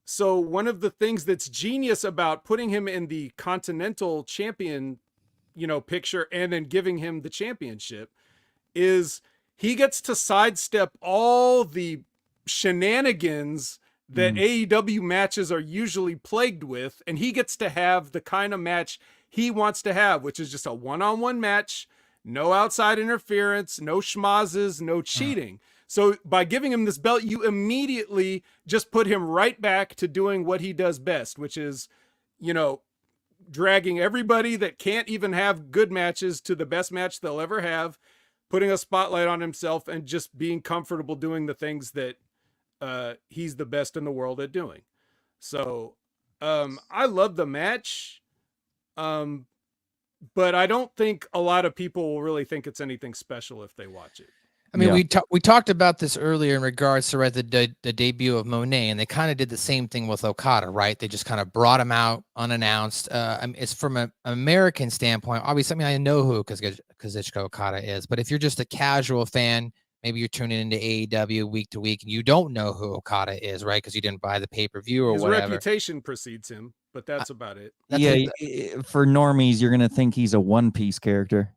so one of the things that's genius about putting him in the Continental Champion, picture and then giving him the championship is he gets to sidestep all the shenanigans that AEW matches are usually plagued with, and he gets to have the kind of match he wants to have, which is just a one-on-one match, no outside interference, no schmazes, no cheating. So by giving him this belt, you immediately just put him right back to doing what he does best, which is, dragging everybody that can't even have good matches to the best match they'll ever have, putting a spotlight on himself, and just being comfortable doing the things that he's the best in the world at doing. So I love the match, but I don't think a lot of people will really think it's anything special if they watch it. I mean, we talked about this earlier in regards to the debut of Monet, and they kind of did the same thing with Okada, right? They just kind of brought him out unannounced. It's from an American standpoint. Obviously, I know who Kazuchika Okada is, but if you're just a casual fan, maybe you're tuning into AEW week to week, and you don't know who Okada is, right? Because you didn't buy the pay-per-view or whatever. His reputation precedes him, but that's about it. For normies, you're gonna think he's a One Piece character.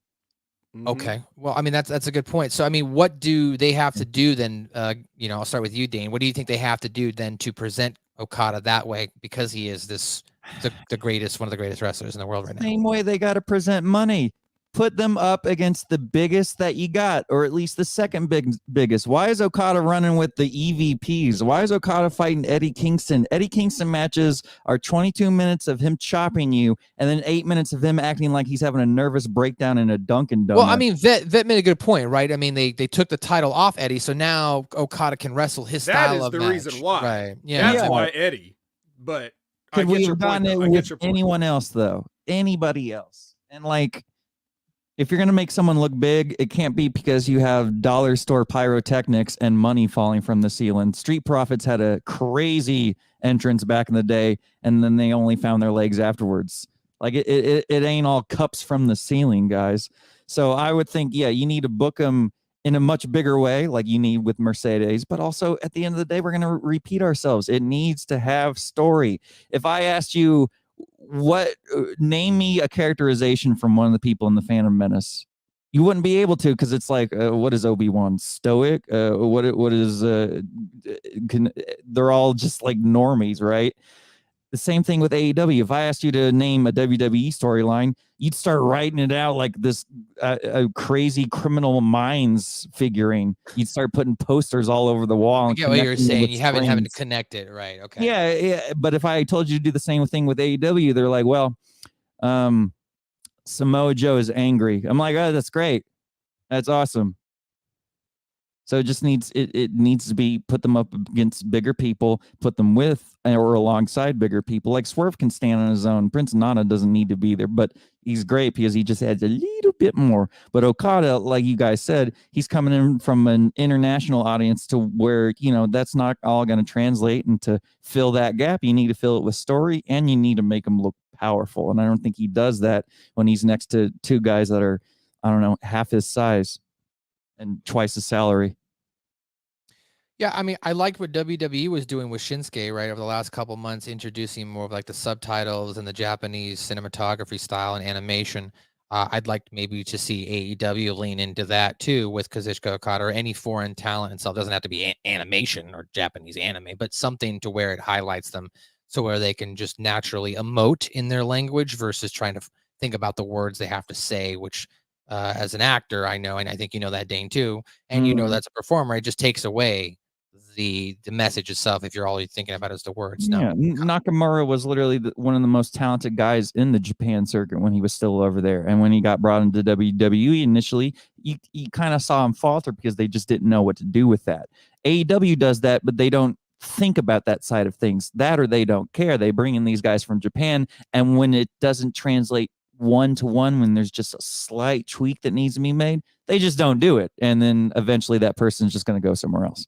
Okay. Well, I mean, that's a good point. So, I mean, what do they have to do then? I'll start with you, Dane. What do you think they have to do then to present Okada that way? Because he is the greatest, one of the greatest wrestlers in the world right now. Same way they got to present money. Put them up against the biggest that you got, or at least the second biggest. Why is Okada running with the EVPs? Why is Okada fighting Eddie Kingston? Eddie Kingston matches are 22 minutes of him chopping you, and then 8 minutes of him acting like he's having a nervous breakdown in a Dunkin' Donut. Well, I mean, Vet made a good point, right? I mean, they took the title off Eddie, so now Okada can wrestle his style of match. That is the reason why. Right. Yeah. That's why Eddie. But could we have gotten it with anyone else, though? Anybody else? And If you're going to make someone look big, it can't be because you have dollar store pyrotechnics and money falling from the ceiling. Street Profits had a crazy entrance back in the day, and then they only found their legs afterwards. Like it ain't all cups from the ceiling, guys. So I would think, yeah, you need to book them in a much bigger way, like you need with Mercedes. But also, at the end of the day, we're going to repeat ourselves. It needs to have story. If I asked you, name me a characterization from one of the people in the Phantom Menace, you wouldn't be able to, because it's like, what is Obi-Wan? Stoic? What is they're all just like normies, right? The same thing with AEW. If I asked you to name a WWE storyline, you'd start writing it out like this a crazy Criminal Minds figurine. You'd start putting posters all over the wall. I get what you're saying. You haven't having to connect it, right? Okay. Yeah. But if I told you to do the same thing with AEW, they're like, well, Samoa Joe is angry. I'm like, oh, that's great. That's awesome. So it just needs it needs to be, put them up against bigger people, put them with or alongside bigger people. Like Swerve can stand on his own. Prince Nana doesn't need to be there, but he's great because he just adds a little bit more. But Okada, like you guys said, he's coming in from an international audience to where, that's not all going to translate. And to fill that gap, you need to fill it with story, and you need to make him look powerful. And I don't think he does that when he's next to two guys that are, I don't know, half his size and twice his salary. Yeah, I mean, I liked what WWE was doing with Shinsuke, right, over the last couple months, introducing more of like the subtitles and the Japanese cinematography style and animation. I'd like maybe to see AEW lean into that too with Kazuchika Okada or any foreign talent itself. It doesn't have to be animation or Japanese anime, but something to where it highlights them, so where they can just naturally emote in their language versus trying to think about the words they have to say, which as an actor, I know, and I think you know that, Dane, too, and that's a performer, it just takes away the message itself if you're all you're thinking about is the words. Yeah, Nakamura was literally one of the most talented guys in the Japan circuit when he was still over there. And when he got brought into WWE initially, you kind of saw him falter because they just didn't know what to do with that. AEW does that, but they don't think about that side of things. That, or they don't care. They bring in these guys from Japan, and when it doesn't translate one-to-one, when there's just a slight tweak that needs to be made, they just don't do it. And then eventually that person's just going to go somewhere else.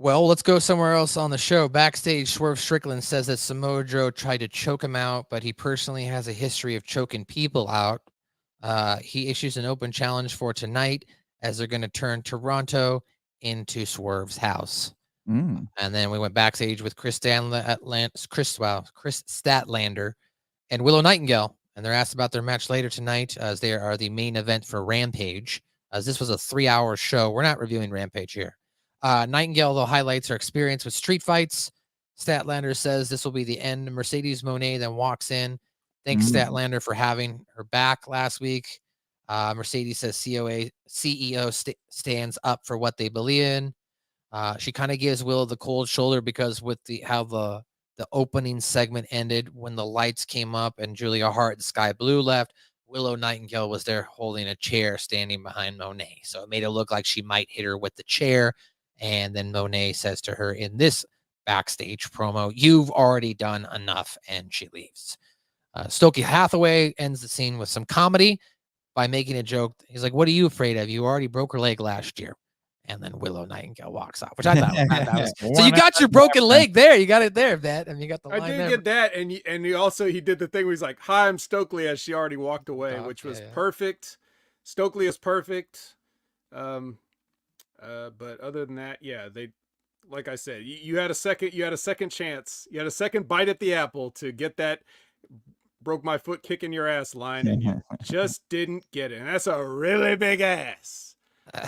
Well, let's go somewhere else on the show. Backstage, Swerve Strickland says that Samoa Joe tried to choke him out, but he personally has a history of choking people out. He issues an open challenge for tonight as they're going to turn Toronto into Swerve's house. And then we went backstage with Chris Statlander and Willow Nightingale, and they're asked about their match later tonight, as they are the main event for Rampage. As this was a 3-hour show, we're not reviewing Rampage here. Nightingale, though, highlights her experience with street fights. Statlander says this will be the end. Mercedes Moné then walks in. Thanks Statlander for having her back last week. Mercedes says CEO stands up for what they believe in. She kind of gives Willow the cold shoulder because with how the opening segment ended, when the lights came up and Julia Hart and Sky Blue left, Willow Nightingale was there holding a chair standing behind Moné. So it made it look like she might hit her with the chair. And then Moné says to her in this backstage promo, "You've already done enough," and she leaves. Stokely Hathaway ends the scene with some comedy by making a joke. He's like, "What are you afraid of? You already broke her leg last year." And then Willow Nightingale walks off, which I thought was so. You got your broken leg there. You got it there, Matt. I mean, you got the line there. I did get that, and he did the thing where he's like, "Hi, I'm Stokely," as she already walked away, which was perfect. Stokely is perfect. But other than that, yeah, they, like I said, you had a second chance. You had a second bite at the apple to get that broke my foot kicking your ass line, and you just didn't get it. And that's a really big ass.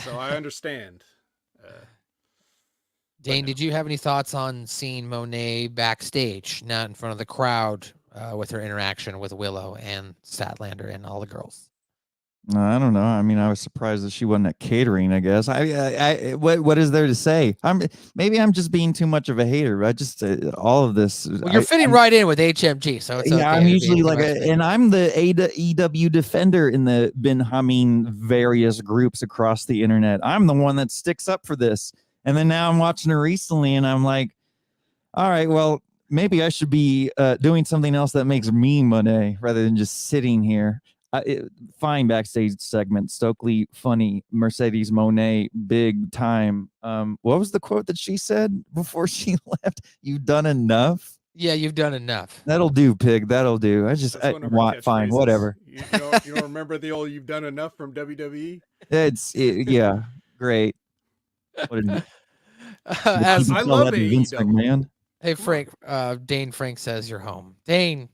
So I understand. Dane, did you have any thoughts on seeing Moné backstage, not in front of the crowd, with her interaction with Willow and Statlander and all the girls? I don't know. I mean, I was surprised that she wasn't at catering, I guess. What is there to say? Maybe I'm just being too much of a hater. I just all of this. Well, you're fitting right in with HMG, so it's okay. I'm usually like, and I'm the AEW defender in the been humming various groups across the internet. I'm the one that sticks up for this, and then now I'm watching her recently, and I'm like, all right, well, maybe I should be doing something else that makes me money rather than just sitting here. fine backstage segment. Stokely, funny. Mercedes Monet, big time. What was the quote that she said before she left? You've done enough. Yeah, you've done enough. That'll do, pig. That'll do. That's one of her fine, catchphrases. whatever. You don't remember the old "You've done enough" from WWE? Yeah, great. As I love AEW. Man. Hey, Frank. Dane Frank says you're home. Dane,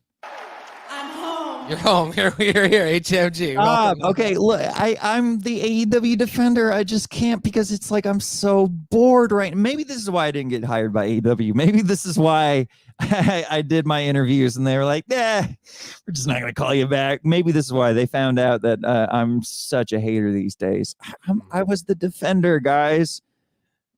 I'm home. you're home. You're here. HMG. Welcome. Okay, look, I'm the AEW defender. I just can't because it's like I'm so bored right. Maybe this is why I didn't get hired by AEW. Maybe this is why I did my interviews and they were like, "Nah, we're just not gonna call you back." Maybe this is why they found out that I'm such a hater these days. I was the defender, guys.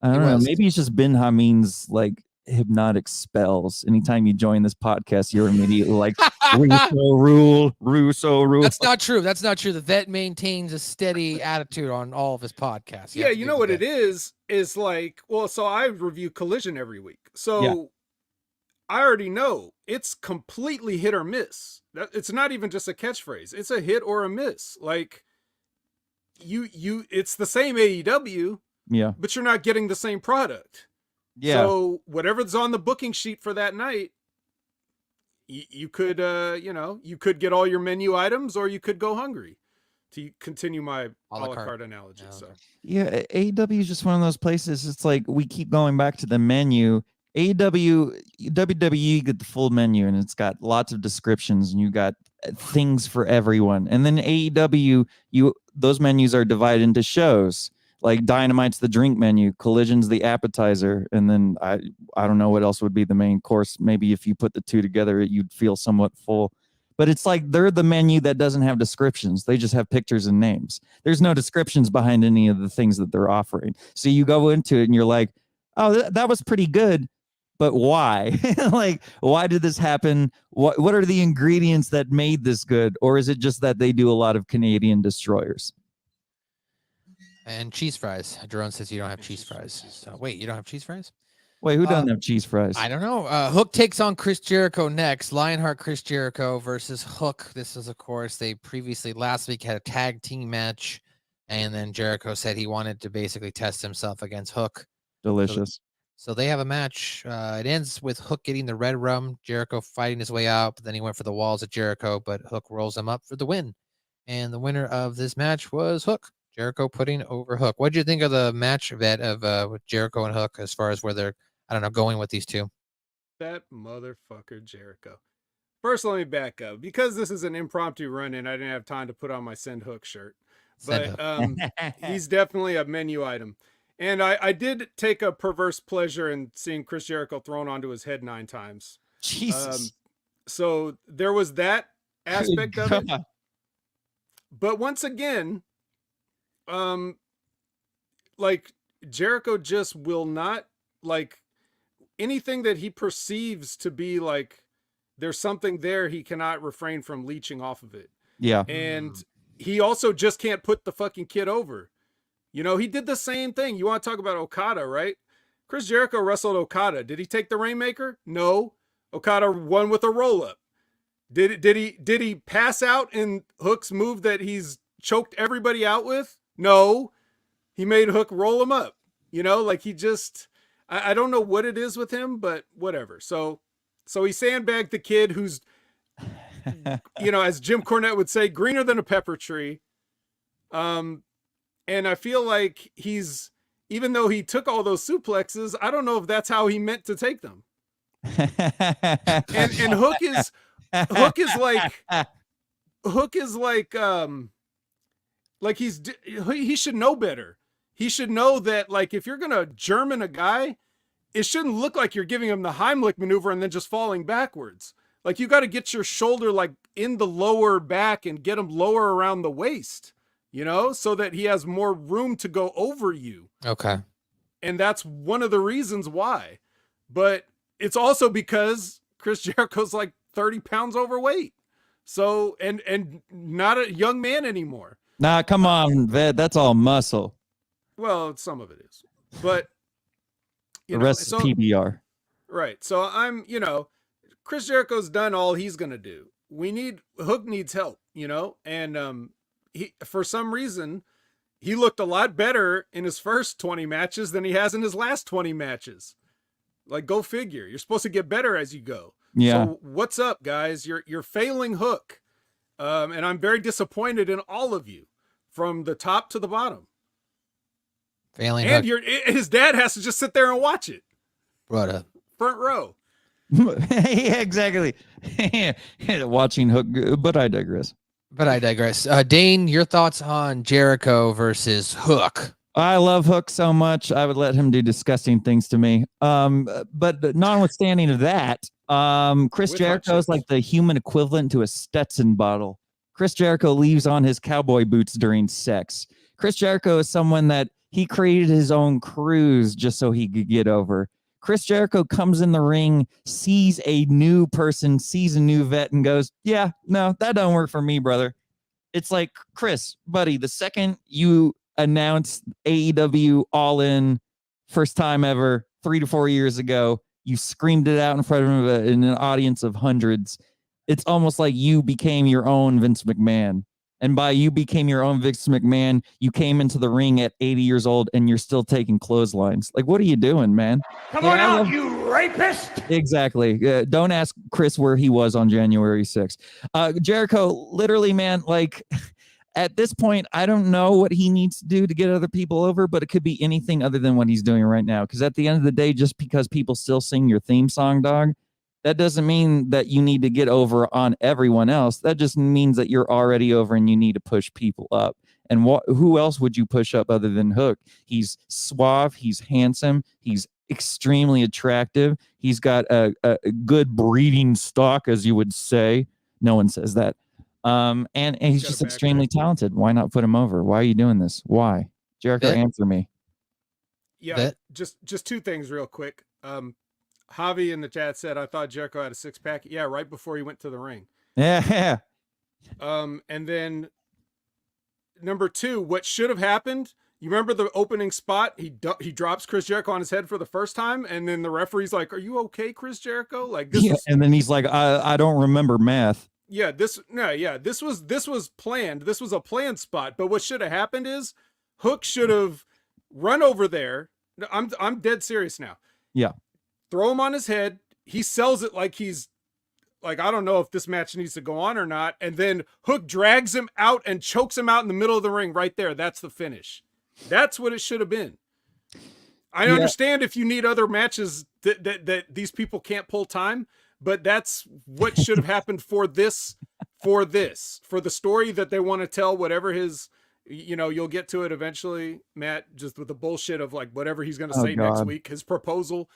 I don't know. Maybe it's just Ben Hameen's like hypnotic spells. Anytime you join this podcast, you're immediately like Russo rule. That's not true. The vet maintains a steady attitude on all of his podcasts. Yeah, you know what it is like, well, so I review Collision every week. So I already know it's completely hit or miss. It's not even just a catchphrase. It's a hit or a miss. Like it's the same AEW. Yeah. But you're not getting the same product. Yeah. So whatever's on the booking sheet for that night, you could you could get all your menu items or you could go hungry, to continue my a la carte analogy. So yeah, AEW is just one of those places. It's like we keep going back to the menu. WWE, you get the full menu and it's got lots of descriptions and you got things for everyone. And then AEW, those menus are divided into shows. Like Dynamite's the drink menu, Collision's the appetizer, and then I don't know what else would be the main course. Maybe if you put the two together, you'd feel somewhat full. But it's like they're the menu that doesn't have descriptions. They just have pictures and names. There's no descriptions behind any of the things that they're offering. So you go into it and you're like, oh, that was pretty good, but why? Like, why did this happen? What are the ingredients that made this good? Or is it just that they do a lot of Canadian destroyers? And cheese fries. Jerome says you don't have cheese fries. So wait, you don't have cheese fries? Wait, who doesn't have cheese fries? I don't know. Hook takes on Chris Jericho next. Lionheart, Chris Jericho versus Hook. This is, of course, they previously last week had a tag team match, and then Jericho said he wanted to basically test himself against Hook. Delicious. So they have a match. It ends with Hook getting the red rum, Jericho fighting his way out, but then he went for the walls of Jericho, but Hook rolls him up for the win. And the winner of this match was Hook. Jericho putting over Hook. What did you think of the match, Vet, of with Jericho and Hook as far as where they're, I don't know, going with these two? That motherfucker Jericho. First, let me back up. Because this is an impromptu run-in, I didn't have time to put on my Send Hook shirt. But he's definitely a menu item. And I did take a perverse pleasure in seeing Chris Jericho thrown onto his head 9 times. Jesus. So there was that aspect of it. But once again, like Jericho just will not, like, anything that he perceives to be like there's something there, he cannot refrain from leeching off of it. Yeah. And he also just can't put the fucking kid over. You know, he did the same thing. You want to talk about Okada, right? Chris Jericho wrestled Okada. Did he take the Rainmaker? No. Okada won with a roll-up. Did he pass out in Hook's move that he's choked everybody out with? No. He made Hook roll him up. You know, like he just, I don't know what it is with him, but whatever. So he sandbagged the kid who's, you know, as Jim Cornette would say, greener than a pepper tree. And I feel like he's, even though he took all those suplexes, I don't know if that's how he meant to take them. and Hook is like he should know better. He should know that, like, if you're gonna German a guy, it shouldn't look like you're giving him the Heimlich maneuver and then just falling backwards. Like, you got to get your shoulder like in the lower back and get him lower around the waist, you know, so that he has more room to go over you. Okay. And that's one of the reasons why. But it's also because Chris Jericho's like 30 pounds overweight. So, and not a young man anymore. Nah, come on, Vet. That's all muscle. Well, some of it is. But the rest is PBR. Right. So I'm, you know, Chris Jericho's done all he's going to do. Hook needs help, you know, and he, for some reason, he looked a lot better in his first 20 matches than he has in his last 20 matches. Like, go figure. You're supposed to get better as you go. Yeah. So what's up, guys? You're failing Hook. And I'm very disappointed in all of you from the top to the bottom. Failing and Hook. His dad has to just sit there and watch it. Brother. Front row. Yeah, exactly. Watching Hook, but I digress. Dane, your thoughts on Jericho versus Hook? I love Hook so much. I would let him do disgusting things to me. But notwithstanding of that, Chris Jericho is like the human equivalent to a Stetson bottle. Chris Jericho leaves on his cowboy boots during sex. Chris Jericho is someone that he created his own cruise just so he could get over. Chris Jericho comes in the ring, sees a new person, sees a new vet, and goes, yeah, no, that don't work for me, brother. It's like, Chris, buddy, the second you announced AEW All In, first time ever, 3 to 4 years ago, you screamed it out in front of an audience of hundreds. It's almost like you became your own Vince McMahon. And by you became your own Vince McMahon, you came into the ring at 80 years old and you're still taking clotheslines. Like, what are you doing, man? Come on out, you rapist! Exactly. Don't ask Chris where he was on January 6th. Jericho, literally, man, like, at this point, I don't know what he needs to do to get other people over, but it could be anything other than what he's doing right now. Because at the end of the day, just because people still sing your theme song, dog, that doesn't mean that you need to get over on everyone else. That just means that you're already over and you need to push people up. And who else would you push up other than Hook? He's suave. He's handsome. He's extremely attractive. He's got a good breeding stock, as you would say. No one says that. And he's just extremely talented. Why not put him over? Why are you doing this? Why? Jericho, answer me. Yeah, just two things real quick. Javi in the chat said, I thought Jericho had a six-pack. Yeah, right before he went to the ring. Yeah. And then number two, what should have happened, you remember the opening spot? He drops Chris Jericho on his head for the first time, and then the referee's like, are you okay, Chris Jericho? Like this and then he's like, I don't remember math. Yeah, this was planned. This was a planned spot. But what should have happened is Hook should have run over there. I'm dead serious now. Yeah. Throw him on his head. He sells it like he's like, I don't know if this match needs to go on or not. And then Hook drags him out and chokes him out in the middle of the ring right there. That's the finish. That's what it should have been. I understand if you need other matches that these people can't pull time, but that's what should have happened for the story that they want to tell, whatever his, you'll get to it eventually, Matt, just with the bullshit of like whatever he's going to say next week, his proposal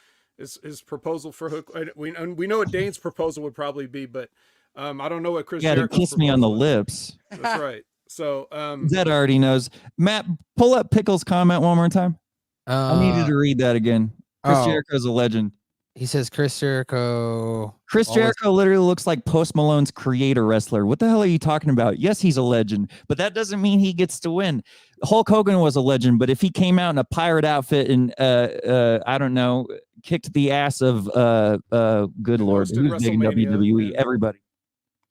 for Hook. We know what Dane's proposal would probably be, but I don't know what Chris Jericho's to kiss me on the lips. That's right. So that already knows. Matt, pull up Pickle's comment one more time. I needed to read that again. Chris Jericho's a legend. He says Chris Jericho literally looks like Post Malone's creator wrestler. What the hell are you talking about? Yes, he's a legend, but that doesn't mean he gets to win. Hulk Hogan was a legend, but if he came out in a pirate outfit and I don't know, kicked the ass of good Lord, who's big in WWE? Everybody.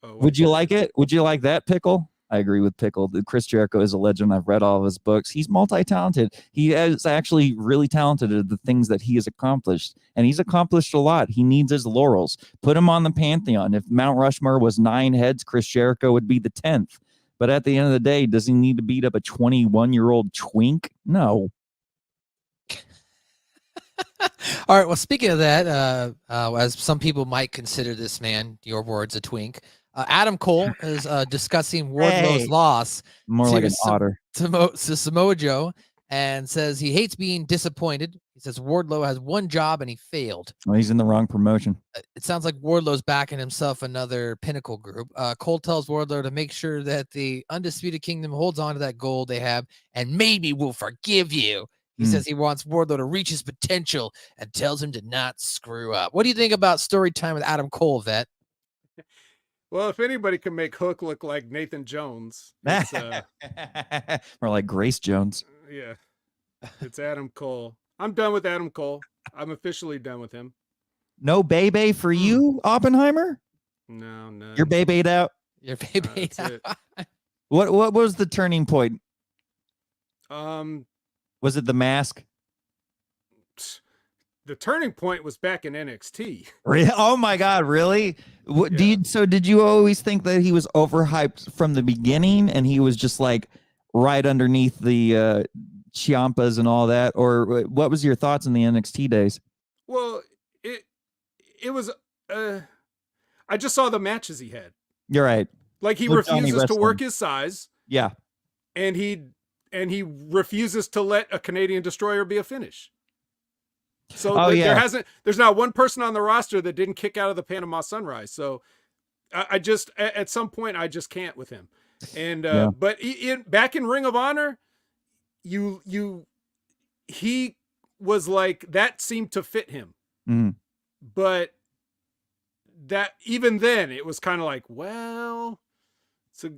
Would you like it? Would you like that, Pickle? I agree with Pickle. Chris Jericho is a legend. I've read all of his books. He's multi-talented. He is actually really talented at the things that he has accomplished, and he's accomplished a lot. He needs his laurels. Put him on the Pantheon. If Mount Rushmore was 9 heads, Chris Jericho would be the 10th. But at the end of the day, does he need to beat up a 21-year-old twink? No. All right. Well, speaking of that, as some people might consider this man, your words, a twink, Adam Cole is discussing Wardlow's loss. More like an otter. To Samoa Joe, and says he hates being disappointed. He says Wardlow has one job and he failed. Well, he's in the wrong promotion. It sounds like Wardlow's backing himself another Pinnacle group. Cole tells Wardlow to make sure that the Undisputed Kingdom holds on to that gold they have, and maybe we'll forgive you. He says he wants Wardlow to reach his potential and tells him to not screw up. What do you think about story time with Adam Cole, Vet? Well, if anybody can make Hook look like Nathan Jones, it's, or like Grace Jones. Yeah, it's Adam Cole. I'm done with Adam Cole. I'm officially done with him. No Bebe for you, Oppenheimer? No, none. Your baby out. Your baby. That's it. What was the turning point? Was it the mask? The turning point was back in NXT. Oh my God, really? What, Yeah. did you always think that he was overhyped from the beginning and he was just like right underneath the Ciampas and all that? Or what was your thoughts in the NXT days? Well, it was I just saw the matches he had. You're right. Like he Look, Johnny refuses to work wrestling. his size. Yeah. And he refuses to let a Canadian Destroyer be a finish. So there's not one person on the roster that didn't kick out of the Panama Sunrise. So I just, at some point, I just can't with him. And, but back in Ring of Honor, he was like, that seemed to fit him. Mm. But that even then it was kind of like, well, so,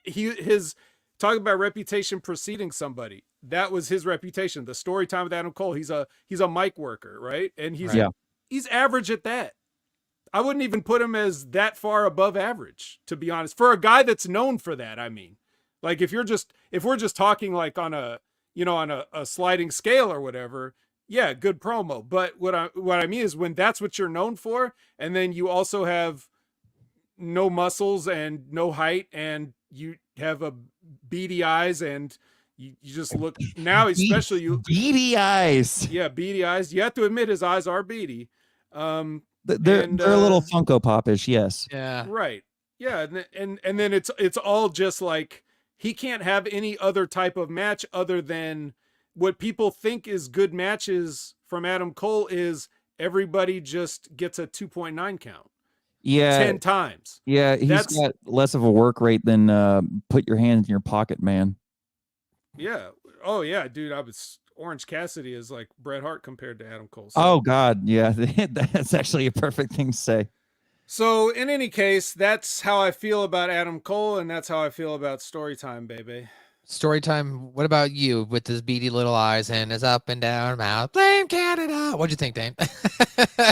his talking about reputation preceding somebody. That was his reputation. The story time with Adam Cole. He's a mic worker, right? And he's average at that. I wouldn't even put him as that far above average, to be honest. For a guy that's known for that, I mean, like if we're just talking like on a sliding scale or whatever, yeah, good promo. But what I mean is when that's what you're known for, and then you also have no muscles and no height, and you have a beady eyes and you just look now, especially beady eyes. Yeah, beady eyes. You have to admit his eyes are beady. They're a little Funko Pop-ish, yes. Yeah. Right. Yeah, and then it's all just like he can't have any other type of match other than what people think is good matches from Adam Cole is everybody just gets a 2.9 count. Yeah. 10 times. Yeah, he's got less of a work rate than put your hands in your pocket, man. Yeah. Oh yeah, dude. Orange Cassidy is like Bret Hart compared to Adam Cole. So. Oh God, yeah, that's actually a perfect thing to say. So in any case, that's how I feel about Adam Cole, and that's how I feel about Storytime, baby. Storytime. What about you with his beady little eyes and his up and down mouth? Blame Canada. What'd you think, Dane?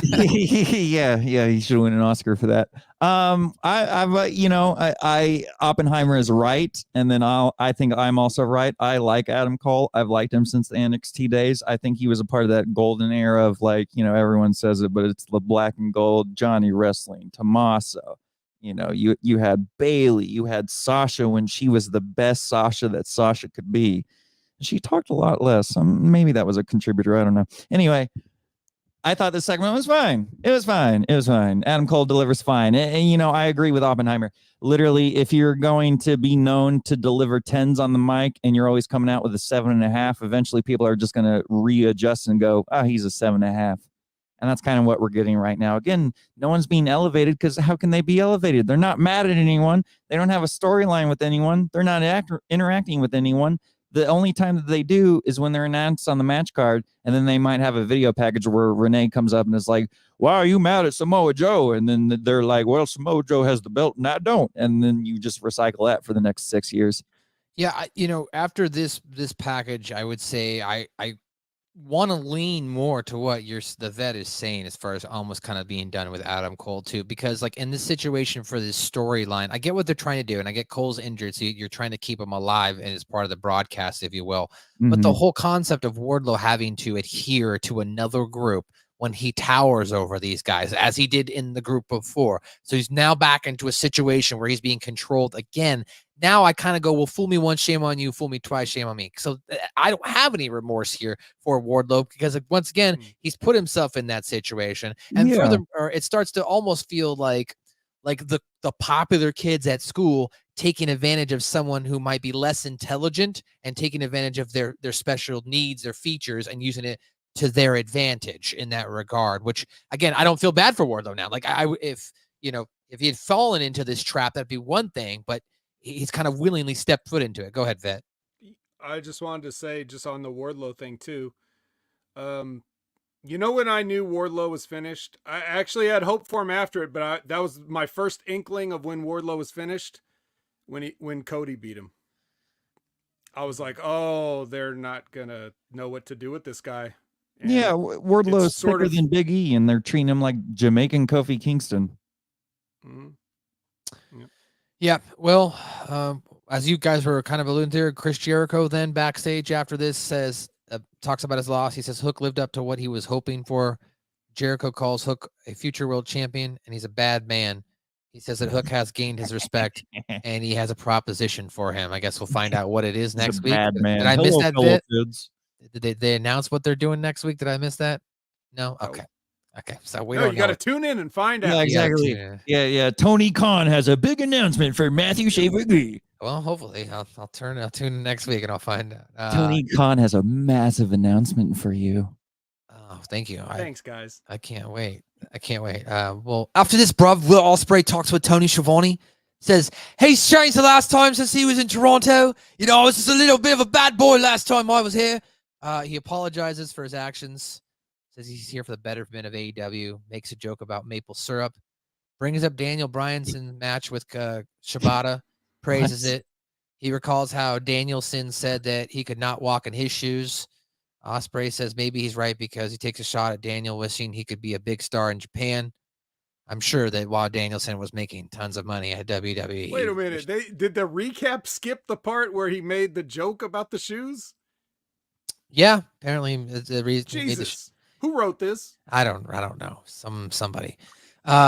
yeah, he should win an Oscar for that. Oppenheimer is right, and then I think I'm also right. I like Adam Cole. I've liked him since the NXT days. I think he was a part of that golden era of everyone says it, but it's the black and gold Johnny Wrestling, Tommaso. You had Bailey, you had Sasha when she was the best Sasha that Sasha could be. She talked a lot less. Maybe that was a contributor. I don't know. Anyway, I thought this segment was fine. It was fine. Adam Cole delivers fine. And I agree with Oppenheimer. Literally, if you're going to be known to deliver 10s on the mic and you're always coming out with a 7.5, eventually people are just going to readjust and go, he's a 7.5. And that's kind of what we're getting right now. Again, no one's being elevated because how can they be elevated? They're not mad at anyone. They don't have a storyline with anyone. They're not interacting with anyone. The only time that they do is when they're announced on the match card, and then they might have a video package where Renee comes up and is like, why are you mad at Samoa Joe? And then they're like, well, Samoa Joe has the belt and I don't. And then you just recycle that for the next 6 years. Yeah, after this package, I would say I want to lean more to what the vet is saying as far as almost kind of being done with Adam Cole too, because like in this situation for this storyline, I get what they're trying to do, and I get Cole's injured, so you're trying to keep him alive and as part of the broadcast, if you will. Mm-hmm. But the whole concept of Wardlow having to adhere to another group when he towers over these guys, as he did in the group before, so he's now back into a situation where he's being controlled again. Now I kind of go, well, fool me once, shame on you. Fool me twice, shame on me. So I don't have any remorse here for Wardlow because, once again, he's put himself in that situation. And furthermore, it starts to almost feel like the popular kids at school taking advantage of someone who might be less intelligent and taking advantage of their special needs, their features, and using it to their advantage in that regard. Which, again, I don't feel bad for Wardlow now. Like if he had fallen into this trap, that'd be one thing, but he's kind of willingly stepped foot into it. Go ahead, Vet. I just wanted to say, just on the Wardlow thing too, when I knew Wardlow was finished, I actually had hope for him after it, but that was my first inkling of when Wardlow was finished, when Cody beat him. I was like, oh, they're not gonna know what to do with this guy. And Wardlow's thicker than Big E, and they're treating him like Jamaican Kofi Kingston. Mhm. Yeah, well, as you guys were kind of alluding to, Chris Jericho then backstage after this says, talks about his loss. He says Hook lived up to what he was hoping for. Jericho calls Hook a future world champion, and he's a bad man. He says that Hook has gained his respect, and he has a proposition for him. I guess we'll find out what it is He's a next week. bad man. Did I miss Hello, that fellow bit? kids. Did they announce what they're doing next week? Did I miss that? No? No. Okay. Okay. So we No, don't you got to know. tune in and find Yeah, out. exactly. Yeah. Tony Khan has a big announcement for Matthew Shaver. Well, hopefully I'll tune in next week and I'll find out. Tony Khan has a massive announcement for you. Oh, thank you. Thanks, guys. I can't wait. Well, after this, bruv, Will Ospreay talks with Tony Schiavone. Says, he's changed the last time since he was in Toronto. You know, I was just a little bit of a bad boy last time I was here. He apologizes for his actions. Says he's here for the betterment of AEW. Makes a joke about maple syrup. Brings up Daniel Bryan's match with Shibata. Praises it. He recalls how Danielson said that he could not walk in his shoes. Ospreay says maybe he's right because he takes a shot at Daniel, wishing he could be a big star in Japan. I'm sure that while Danielson was making tons of money at WWE. Wait a minute. Did the recap skip the part where he made the joke about the shoes? Yeah, apparently the reason. Jesus. Who wrote this? I don't know. Somebody.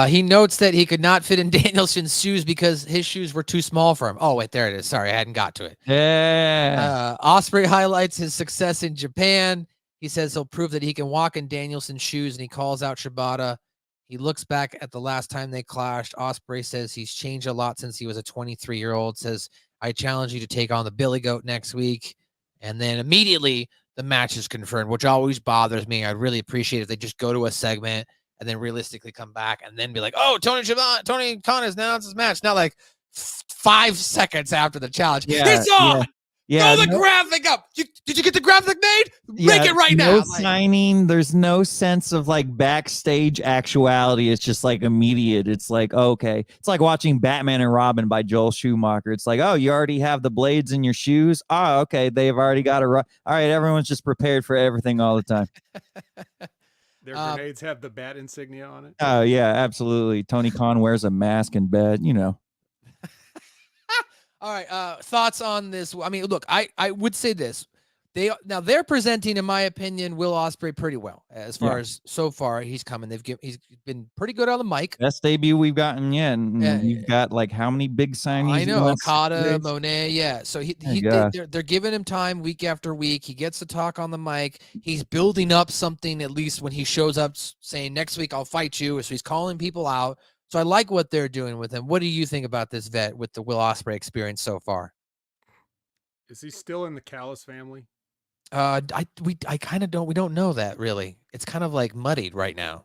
He notes that he could not fit in Danielson's shoes because his shoes were too small for him. Oh, wait, there it is. Sorry, I hadn't got to it. Yeah. Ospreay highlights his success in Japan. He says he'll prove that he can walk in Danielson's shoes, and he calls out Shibata. He looks back at the last time they clashed. Ospreay says he's changed a lot since he was a 23-year-old. Says, I challenge you to take on the Billy Goat next week. And then immediately the match is confirmed, which always bothers me. I'd really appreciate if they just go to a segment and then realistically come back and then be like, oh, Tony Khan has announced his match. Not like 5 seconds after the challenge. Yeah, It's on! Yeah. Throw the graphic up. Did you get the graphic made? Make it right now. No signing. There's no sense of like backstage actuality. It's just like immediate. It's like, okay. It's like watching Batman and Robin by Joel Schumacher. It's like, oh, you already have the blades in your shoes. Oh, okay. They've already got all right. Everyone's just prepared for everything all the time. Their grenades have the bat insignia on it. Oh, yeah, absolutely. Tony Khan wears a mask in bed, you know. All right. Thoughts on this? I mean, look, I would say this. They're presenting, in my opinion, Will Ospreay pretty well as far as so far he's coming. He's been pretty good on the mic. Best debut we've gotten yet. And you've got like how many big signings? I know, Okada, Monet, yeah. So they're giving him time week after week. He gets to talk on the mic. He's building up something, at least when he shows up saying next week I'll fight you. So he's calling people out. So I like what they're doing with him. What do you think about this vet with the Will Ospreay experience so far? Is he still in the Callis family? I kind of don't. We don't know that really. It's kind of like muddied right now.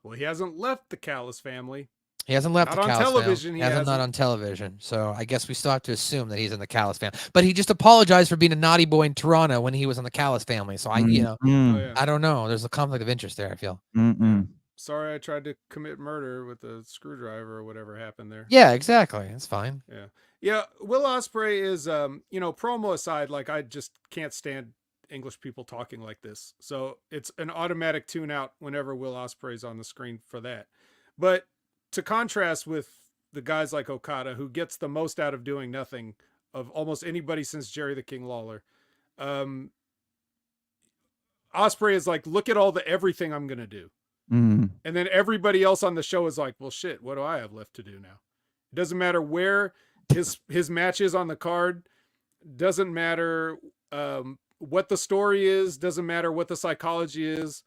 Well, he hasn't left the Callis family. He hasn't left not the on Callis television. family. He hasn't hasn't. Not on television. So I guess we still have to assume that he's in the Callis family. But he just apologized for being a naughty boy in Toronto when he was in the Callis family. So I don't know. There's a conflict of interest there. I feel. Sorry, I tried to commit murder with a screwdriver or whatever happened there. Yeah, exactly. It's fine. Yeah. Will Ospreay is, promo aside, like I just can't stand English people talking like this. So it's an automatic tune out whenever Will Ospreay's on the screen for that. But to contrast with the guys like Okada, who gets the most out of doing nothing of almost anybody since Jerry the King Lawler, Ospreay is like, look at all the everything I'm going to do. And then everybody else on the show is like, well, shit, what do I have left to do now? It doesn't matter where his match is on the card. Doesn't matter what the story is. Doesn't matter what the psychology is.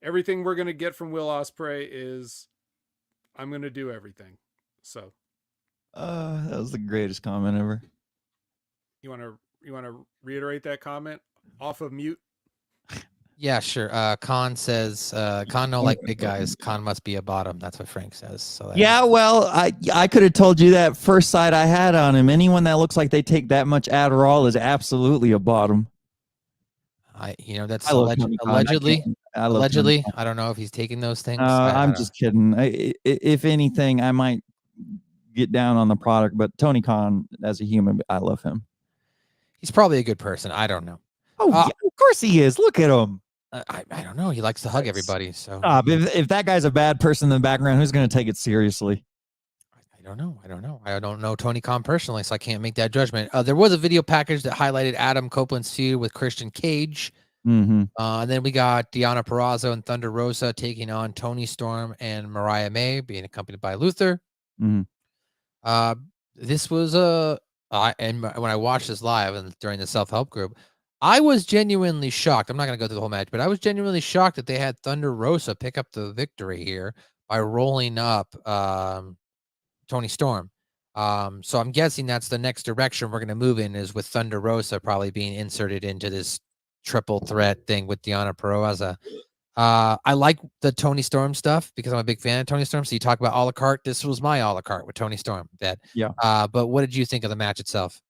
Everything we're going to get from Will Ospreay is, I'm going to do everything. So that was the greatest comment ever. You want to reiterate that comment off of mute? Yeah, sure. Khan says, Khan don't like big guys. Khan must be a bottom. That's what Frank says. So well, I could have told you that first sight I had on him. Anyone that looks like they take that much Adderall is absolutely a bottom. That's allegedly. Allegedly, I don't know if he's taking those things. I'm just kidding. If anything, I might get down on the product, but Tony Khan, as a human, I love him. He's probably a good person. I don't know. Oh, yeah, of course he is. Look at him. I don't know. He likes to hug everybody. So if that guy's a bad person in the background, who's going to take it seriously? don't know. I don't know Tony Khan personally, so I can't make that judgment. There was a video package that highlighted Adam Copeland's feud with Christian Cage. And then we got Deonna Purrazzo and Thunder Rosa taking on Tony Storm and Mariah May, being accompanied by Luther. This was and when I watched this live and during the self-help group, I was genuinely shocked. I'm not going to go through the whole match, but I was genuinely shocked that they had Thunder Rosa pick up the victory here by rolling up Tony Storm. So I'm guessing that's the next direction we're going to move in, is with Thunder Rosa probably being inserted into this triple threat thing with Deonna Purrazzo. I like the Tony Storm stuff because I'm a big fan of Tony Storm. So you talk about a la carte. This was my a la carte with Tony Storm. But what did you think of the match itself?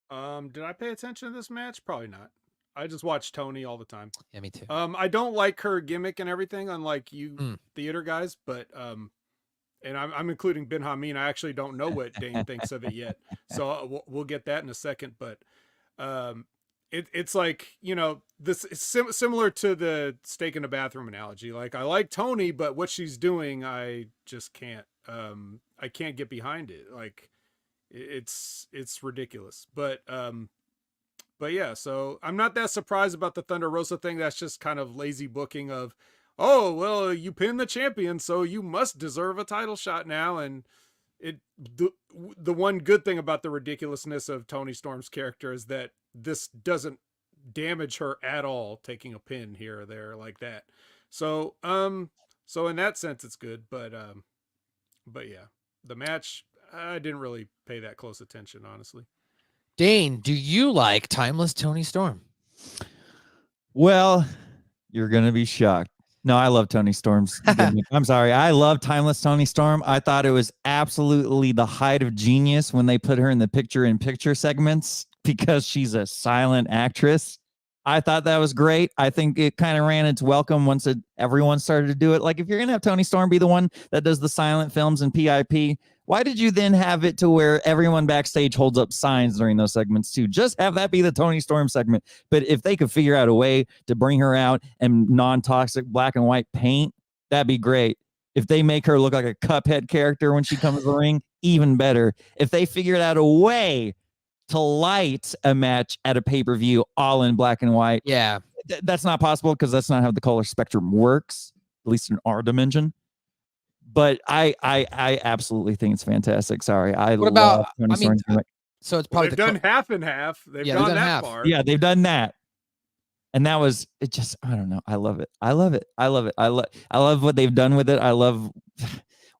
Did I pay attention to this match? Probably not. I just watch Tony all the time. Yeah, me too. I don't like her gimmick and everything, unlike you theater guys, but and I'm including Ben Hameen. I actually don't know what Dane thinks of it yet, so we'll get that in a second. But it's like, this is similar to the steak in a bathroom analogy. Like, I like Tony, but what she's doing, I just can't. I can't get behind it. Like, it's ridiculous. But yeah. So I'm not that surprised about the Thunder Rosa thing. That's just kind of lazy booking of, oh, well, you pinned the champion, so you must deserve a title shot now. And the one good thing about the ridiculousness of Tony Storm's character is that this doesn't damage her at all, taking a pin here or there like that. So in that sense, it's good. But yeah, the match, I didn't really pay that close attention, honestly. Dane, do you like Timeless Tony Storm? Well, you're going to be shocked. No, I love Tony Storm's gimmick. I'm sorry. I love Timeless Tony Storm. I thought it was absolutely the height of genius when they put her in the picture-in-picture segments because she's a silent actress. I thought that was great. I think it kind of ran its welcome once everyone started to do it. Like, if you're going to have Tony Storm be the one that does the silent films and PIP, why did you then have it to where everyone backstage holds up signs during those segments too? Just have that be the Tony Storm segment. But if they could figure out a way to bring her out in non-toxic black and white paint, that'd be great. If they make her look like a Cuphead character when she comes to the ring, even better. If they figured out a way to light a match at a pay-per-view all in black and white. Yeah. That's not possible because that's not how the color spectrum works, at least in our dimension. But I absolutely think it's fantastic. Sorry. What about, so it's probably they've done half and half. They've done that half. Far. Yeah, they've done that. And that was, it just, I don't know. I love it. I love what they've done with it. I love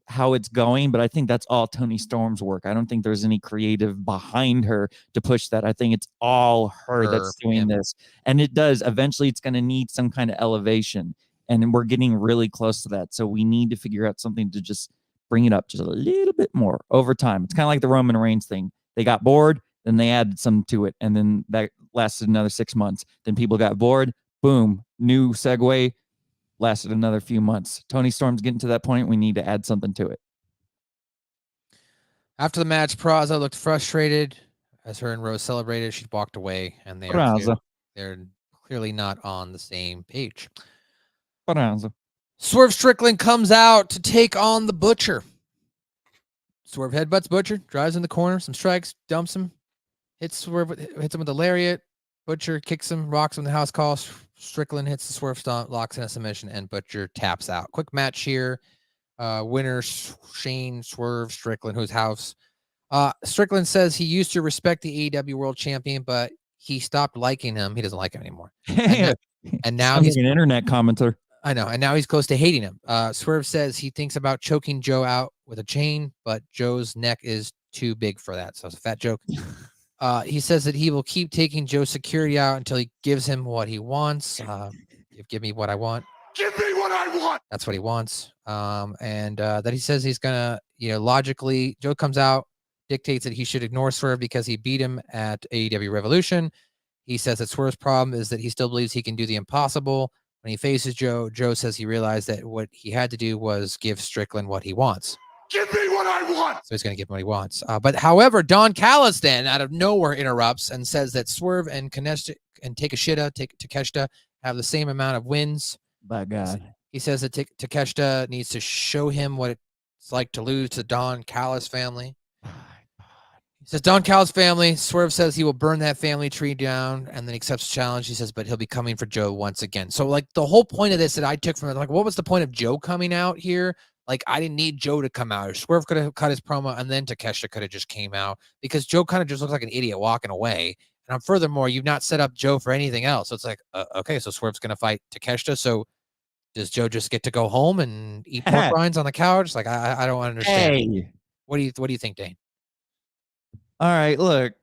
how it's going, but I think that's all Tony Storm's work. I don't think there's any creative behind her to push that. I think it's all her that's doing this. And it does. Eventually, it's going to need some kind of elevation. And we're getting really close to that. So we need to figure out something to just bring it up just a little bit more over time. It's kind of like the Roman Reigns thing. They got bored, then they added some to it. And then that lasted another 6 months. Then people got bored. Boom. New segue. Lasted another few months. Tony Storm's getting to that point. We need to add something to it. After the match, Purrazzo looked frustrated as her and Rose celebrated. She walked away, and they're clearly not on the same page. Swerve Strickland comes out to take on the Butcher. Swerve headbutts Butcher, drives in the corner, some strikes, dumps him, hits him with a lariat. Butcher kicks him, rocks him in the house call. Strickland hits the Swerve stomp, locks in a submission, and Butcher taps out. Quick match here. Winner Shane Swerve Strickland, whose house. Strickland says he used to respect the AEW World Champion, but he stopped liking him. He doesn't like him anymore. And now he's an internet commenter. I know. And now he's close to hating him. Swerve says he thinks about choking Joe out with a chain, but Joe's neck is too big for that. So it's a fat joke. He says that he will keep taking Joe's security out until he gives him what he wants. Give me what I want. Give me what I want. That's what he wants. And that he says he's going to, logically, Joe comes out, dictates that he should ignore Swerve because he beat him at AEW Revolution. He says that Swerve's problem is that he still believes he can do the impossible. When he faces Joe, Joe says he realized that what he had to do was give Strickland what he wants. Give me what I want. So he's going to give him what he wants. But however, Don Callis then out of nowhere interrupts and says that Swerve and Takeshita have the same amount of wins. By God. He says that Takeshita needs to show him what it's like to lose to Don Callis family. He says Don Callis family. Swerve says he will burn that family tree down, and then he accepts the challenge. He says, but he'll be coming for Joe once again. So, like, the whole point of this that I took from it, like, what was the point of Joe coming out here? Like, I didn't need Joe to come out. Or Swerve could have cut his promo, and then Takeshita could have just came out, because Joe kind of just looks like an idiot walking away. And furthermore, you've not set up Joe for anything else. So it's like, okay, so Swerve's going to fight Takeshita. So does Joe just get to go home and eat pork rinds on the couch? Like, I don't understand. Hey. What do you think, Dane? All right, look.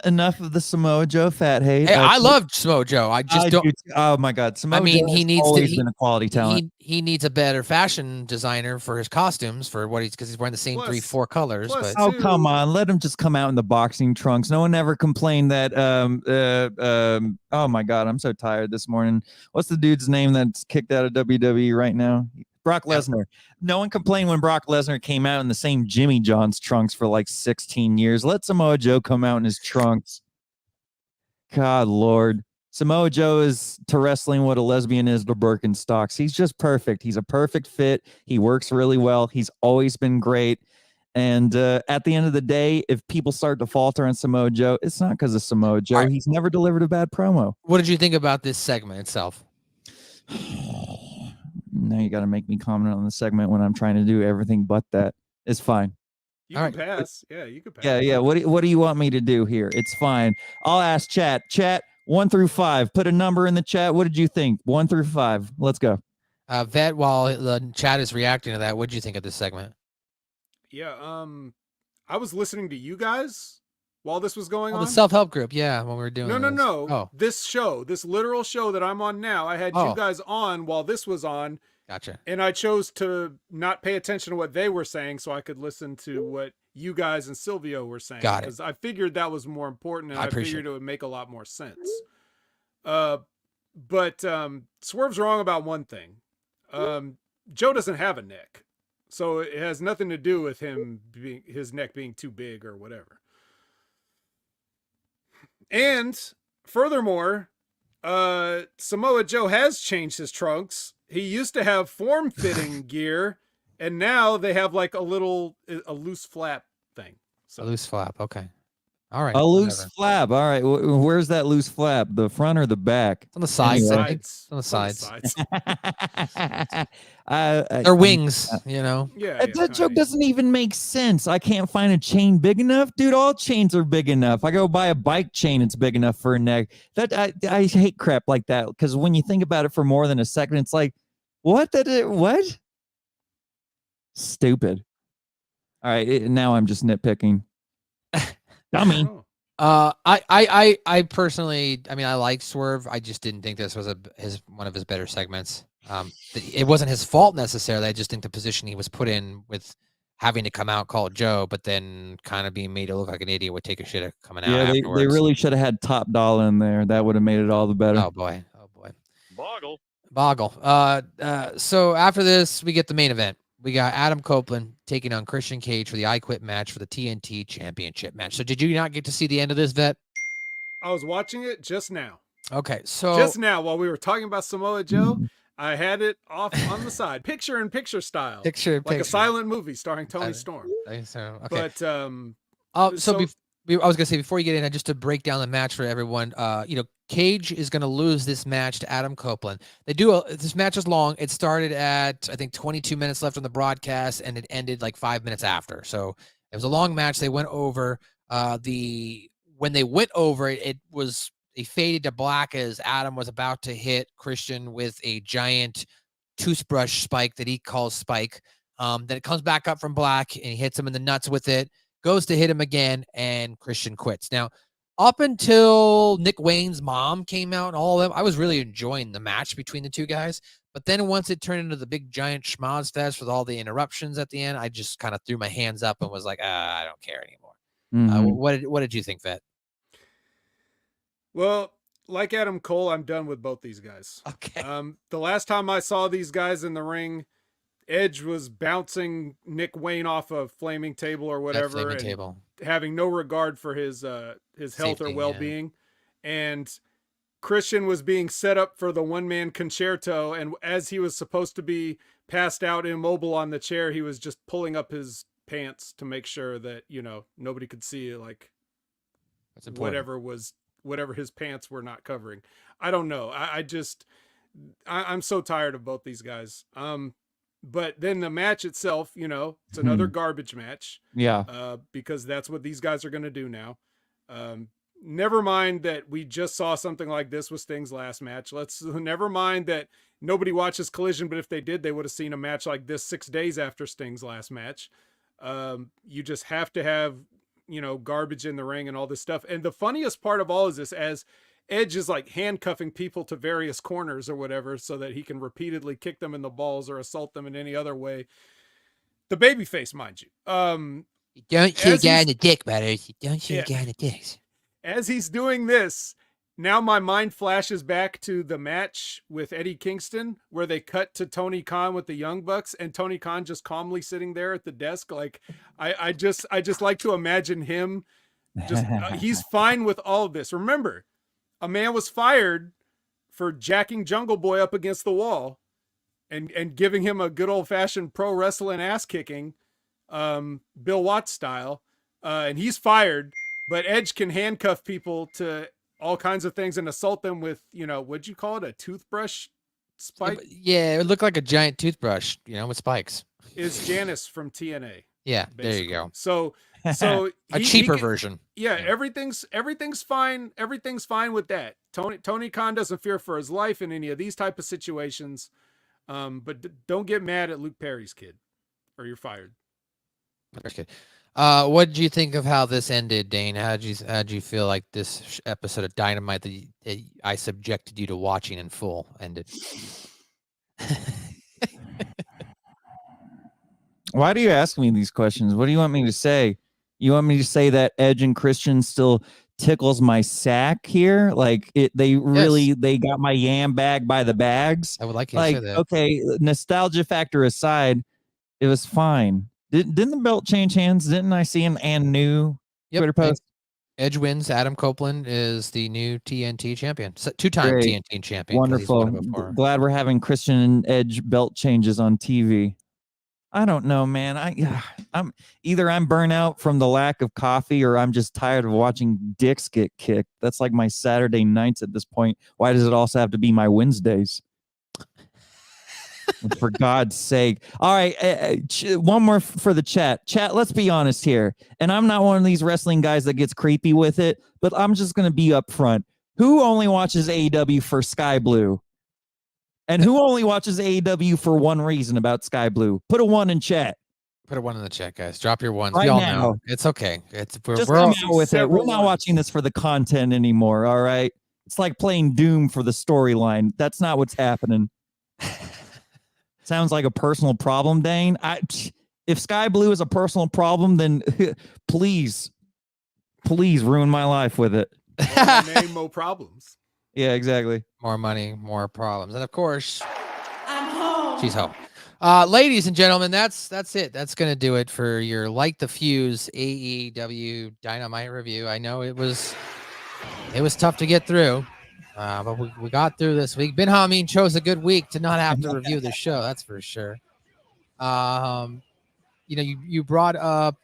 Enough of the Samoa Joe fat hate. Hey, I love Samoa Joe. I just don't. Oh my God, Samoa I mean, Joe he has needs always to. been a quality talent. He needs a better fashion designer for his costumes for what because he's wearing the same 3-4 colors. But Oh come on, let him just come out in the boxing trunks. No one ever complained that. Oh my God, I'm so tired this morning. What's the dude's name that's kicked out of WWE right now? Brock Lesnar. No one complained when Brock Lesnar came out in the same Jimmy John's trunks for like 16 years. Let Samoa Joe come out in his trunks. God Lord. Samoa Joe is to wrestling what a lesbian is to Birkenstocks. He's just perfect. He's a perfect fit. He works really well. He's always been great. And at the end of the day, if people start to falter on Samoa Joe, it's not because of Samoa Joe. Right. He's never delivered a bad promo. What did you think about this segment itself? Now you got to make me comment on the segment when I'm trying to do everything but that. It's fine. You can pass. Yeah, you can pass. Yeah. What do you want me to do here? It's fine. I'll ask chat. Chat 1 through 5. Put a number in the chat. What did you think? 1 through 5. Let's go. Vet, while the chat is reacting to that, what did you think of this segment? Yeah, I was listening to you guys while this was going on. The self-help group, yeah, when we were doing No. Oh. This literal show that I'm on now, I had you guys on while this was on. Gotcha. And I chose to not pay attention to what they were saying so I could listen to what you guys and Silvio were saying. Got it. Because I figured that was more important, and I figured it would make a lot more sense. But Swerve's wrong about one thing. Joe doesn't have a neck. So it has nothing to do with his neck being too big or whatever. And furthermore, Samoa Joe has changed his trunks. He used to have form-fitting gear, and now they have like a loose flap thing. So. A loose flap, okay. All right. A loose flap. All right. Where's that loose flap? The front or the back? It's on the sides. Anyway. It's on the sides. They're They're wings, you know. Yeah. That joke doesn't even make sense. I can't find a chain big enough, dude. All chains are big enough. I go buy a bike chain; it's big enough for a neck. I hate crap like that because when you think about it for more than a second, it's like, what? What? Stupid. All right. Now I'm just nitpicking. Dummy. I personally, I mean, I like Swerve. I just didn't think this was one of his better segments. It wasn't his fault necessarily. I just think the position he was put in with having to come out, call Joe, but then kind of being made to look like an idiot would take a shit coming out. Yeah, they really should have had Top Dollar in there. That would have made it all the better. Oh boy. Boggle. So after this, we get the main event. We got Adam Copeland taking on Christian Cage for the I Quit match for the TNT Championship match. So did you not get to see the end of this, Vet? I was watching it just now. Okay, so just now while we were talking about Samoa Joe, I had it off on the side, picture-in-picture style, like a silent movie starring Tony Storm. So, okay. But I was gonna say before you get in, just to break down the match for everyone, Cage is gonna lose this match to Adam Copeland. This match is long. It started at I think 22 minutes left on the broadcast, and it ended like 5 minutes after. So it was a long match. They went over. When they went over, it was a faded to black as Adam was about to hit Christian with a giant toothbrush spike that he calls Spike. Then it comes back up from black, and he hits him in the nuts with it. Goes to hit him again, and Christian quits. Now, up until Nick Wayne's mom came out and all of them, I was really enjoying the match between the two guys. But then once it turned into the big giant schmoz fest with all the interruptions at the end, I just kind of threw my hands up and was like, I don't care anymore. What did you think, Vet? Well, like Adam Cole, I'm done with both these guys. Okay. The last time I saw these guys in the ring, Edge was bouncing Nick Wayne off a flaming table or whatever, and having no regard for his health safety, or well-being. Yeah. And Christian was being set up for the one-man concerto, and as he was supposed to be passed out immobile on the chair, he was just pulling up his pants to make sure that, nobody could see like That's important. whatever his pants were not covering. I don't know. I'm so tired of both these guys. But then the match itself, it's another garbage match. Yeah. Because that's what these guys are going to do now. Never mind that we just saw something like this with Sting's last match. Never mind that nobody watches Collision, but if they did, they would have seen a match like this 6 days after Sting's last match. You just have to have, garbage in the ring and all this stuff. And the funniest part of all is this, as Edge is like handcuffing people to various corners or whatever, so that he can repeatedly kick them in the balls or assault them in any other way. The babyface, mind you. You don't shoot a guy in the dick, Butters. You don't shoot a guy in the dick. As he's doing this, now my mind flashes back to the match with Eddie Kingston, where they cut to Tony Khan with the Young Bucks, and Tony Khan just calmly sitting there at the desk. Like, I just like to imagine him. He's fine with all of this. Remember, a man was fired for jacking Jungle Boy up against the wall and giving him a good old fashioned pro wrestling ass kicking, Bill Watts style. And he's fired. But Edge can handcuff people to all kinds of things and assault them with, what'd you call it? A toothbrush spike? Yeah, it looked like a giant toothbrush, with spikes. Is Janice from TNA. Yeah, basically. There you go. So a cheaper version. Yeah, everything's fine. Everything's fine with that. Tony Khan doesn't fear for his life in any of these type of situations. But don't get mad at Luke Perry's kid, or you're fired. Okay. What did you think of how this ended, Dane? How'd you feel like this episode of Dynamite that I subjected you to watching in full ended? Why do you ask me these questions? What do you want me to say? You want me to say that Edge and Christian still tickles my sack here? Like they got my yam bag by the bags. I would like you to say that. Okay, nostalgia factor aside, it was fine. Didn't the belt change hands? Didn't I see an and new Twitter post? Edge wins. Adam Copeland is the new TNT champion. Two-time TNT champion. Wonderful. Glad we're having Christian and Edge belt changes on TV. I don't know, man. I'm burnt out from the lack of coffee, or I'm just tired of watching dicks get kicked. That's like my Saturday nights at this point. Why does it also have to be my Wednesdays? For God's sake. All right. One more for the chat. Chat, let's be honest here. And I'm not one of these wrestling guys that gets creepy with it, but I'm just going to be upfront. Who only watches AEW for Sky Blue? And who only watches AEW for one reason about Sky Blue? Put a 1 in chat. Put a 1 in the chat, guys. Drop your 1s. Right we all now. know. It's okay. We're all with it. We're not watching this for the content anymore, all right? It's like playing Doom for the storyline. That's not what's happening. Sounds like a personal problem, Dane. If Sky Blue is a personal problem, then please ruin my life with it. More problems. Yeah, exactly. More money, more problems. And of course, I'm home. She's home. Ladies and gentlemen, that's it. That's going to do it for your Light the Fuse AEW Dynamite review. I know it was tough to get through. But we got through this week. Bin Hameen chose a good week to not have to review the show. That's for sure. You brought up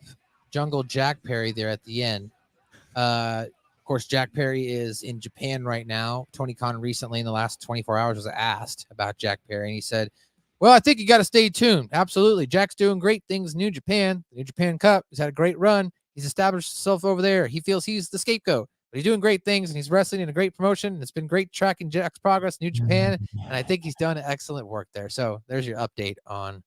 Jungle Jack Perry there at the end. Of course, Jack Perry is in Japan right now. Tony Khan recently in the last 24 hours was asked about Jack Perry, and he said, well, I think you got to stay tuned. Absolutely. Jack's doing great things in New Japan, the New Japan Cup. He's had a great run. He's established himself over there. He feels he's the scapegoat. But he's doing great things, and he's wrestling in a great promotion. It's been great tracking Jack's progress in New Japan, and I think he's done excellent work there. So there's your update on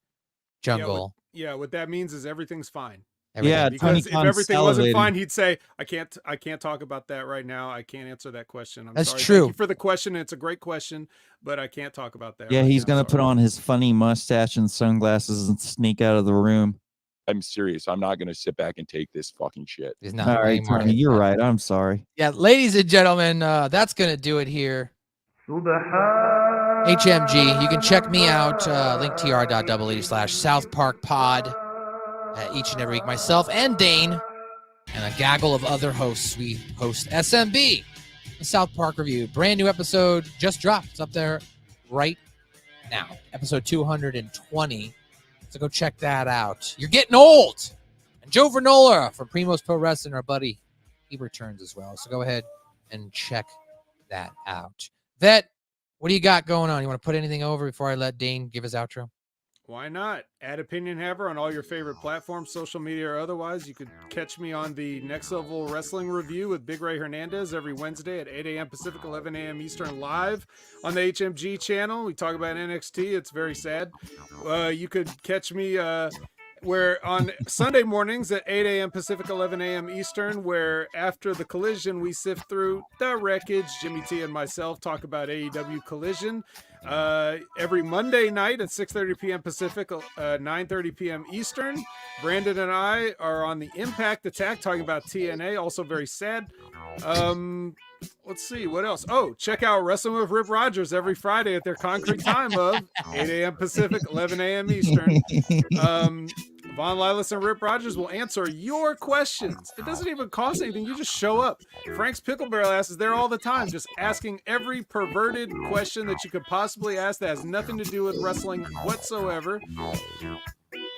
Jungle. Yeah, what that means is everything's fine. Yeah, because if everything wasn't fine, he'd say, I can't talk about that right now. I can't answer that question. That's sorry. true. Thank you for the question. It's a great question, but I can't talk about that. Yeah, right he's now. going to put on his funny mustache and sunglasses and sneak out of the room. I'm serious. I'm not going to sit back and take this fucking shit. He's not. All right, Tony, you're right. I'm sorry. Yeah, ladies and gentlemen, that's going to do it here. HMG. You can check me out, linktr.ee/South Park Pod. Each and every week, myself and Dane and a gaggle of other hosts. We host SMB, the South Park Review. Brand new episode just dropped. It's up there right now, episode 220. So go check that out. You're getting old. And Joe Vernola from Primo's Pro Wrestling, our buddy, he returns as well. So go ahead and check that out. Vet, what do you got going on? You want to put anything over before I let Dane give his outro? Why not? At Opinion Haver on all your favorite platforms, social media or otherwise. You could catch me on the Next Level Wrestling Review with Big Ray Hernandez every Wednesday at 8 a.m. Pacific, 11 a.m. Eastern, live on the HMG channel. We talk about NXT. It's very sad. You could catch me where on Sunday mornings at 8 a.m. Pacific, 11 a.m. Eastern, where after the Collision, we sift through the wreckage. Jimmy T and myself talk about AEW Collision. Every Monday night at 6:30 p.m. Pacific, 9:30 p.m. Eastern. Brandon and I are on the Impact Attack talking about TNA, also very sad. Let's see, what else? Oh, check out Wrestling with Rip Rogers every Friday at their concrete time of 8 a.m. Pacific, 11 a.m. Eastern. Von Lilas and Rip Rogers will answer your questions. It doesn't even cost anything. You just show up. Frank's Pickle Barrel ass is there all the time, just asking every perverted question that you could possibly ask that has nothing to do with wrestling whatsoever.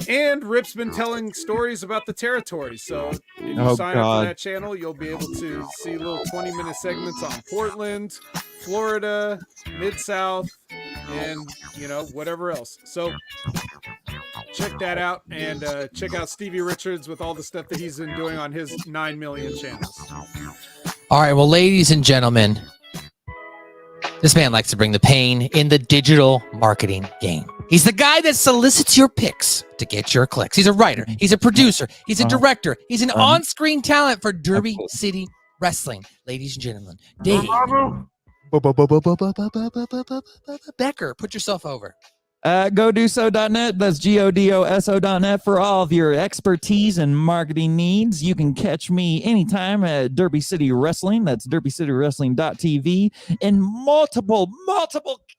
And Rip's been telling stories about the territory. So if you sign up for that channel, you'll be able to see little 20-minute segments on Portland, Florida, Mid-South, and, whatever else. So check that out, and check out Stevie Richards with all the stuff that he's been doing on his 9 million channels. All right, well, ladies and gentlemen, this man likes to bring the pain in the digital marketing game. He's the guy that solicits your picks to get your clicks. He's a writer. He's a producer. He's a director. He's an on-screen talent for Derby City Wrestling. Ladies and gentlemen, Dave Becker, put yourself over. GoDoSo.net. That's GODOSO.net for all of your expertise and marketing needs. You can catch me anytime at Derby City Wrestling. That's DerbyCityWrestling.tv in multiple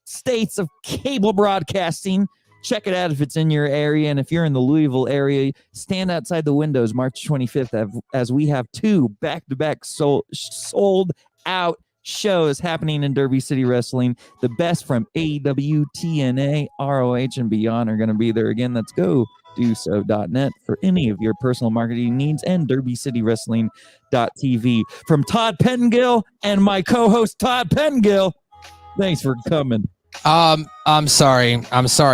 states of cable broadcasting. Check it out if it's in your area. And if you're in the Louisville area, stand outside the windows March 25th as we have 2 back-to-back sold out shows happening in Derby City Wrestling. The best from AEW, TNA, ROH, and beyond are going to be there again. That's GoDoSo.net for any of your personal marketing needs, and DerbyCityWrestling.tv. From Todd Pettengill and my co-host Todd Pettengill, thanks for coming. I'm sorry,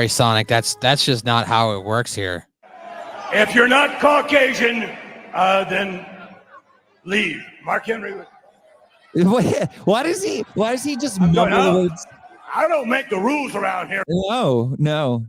Sonic. That's just not how it works here. If you're not Caucasian, then leave. Mark Henry. Why does he just mumble the words? I don't make the rules around here. No.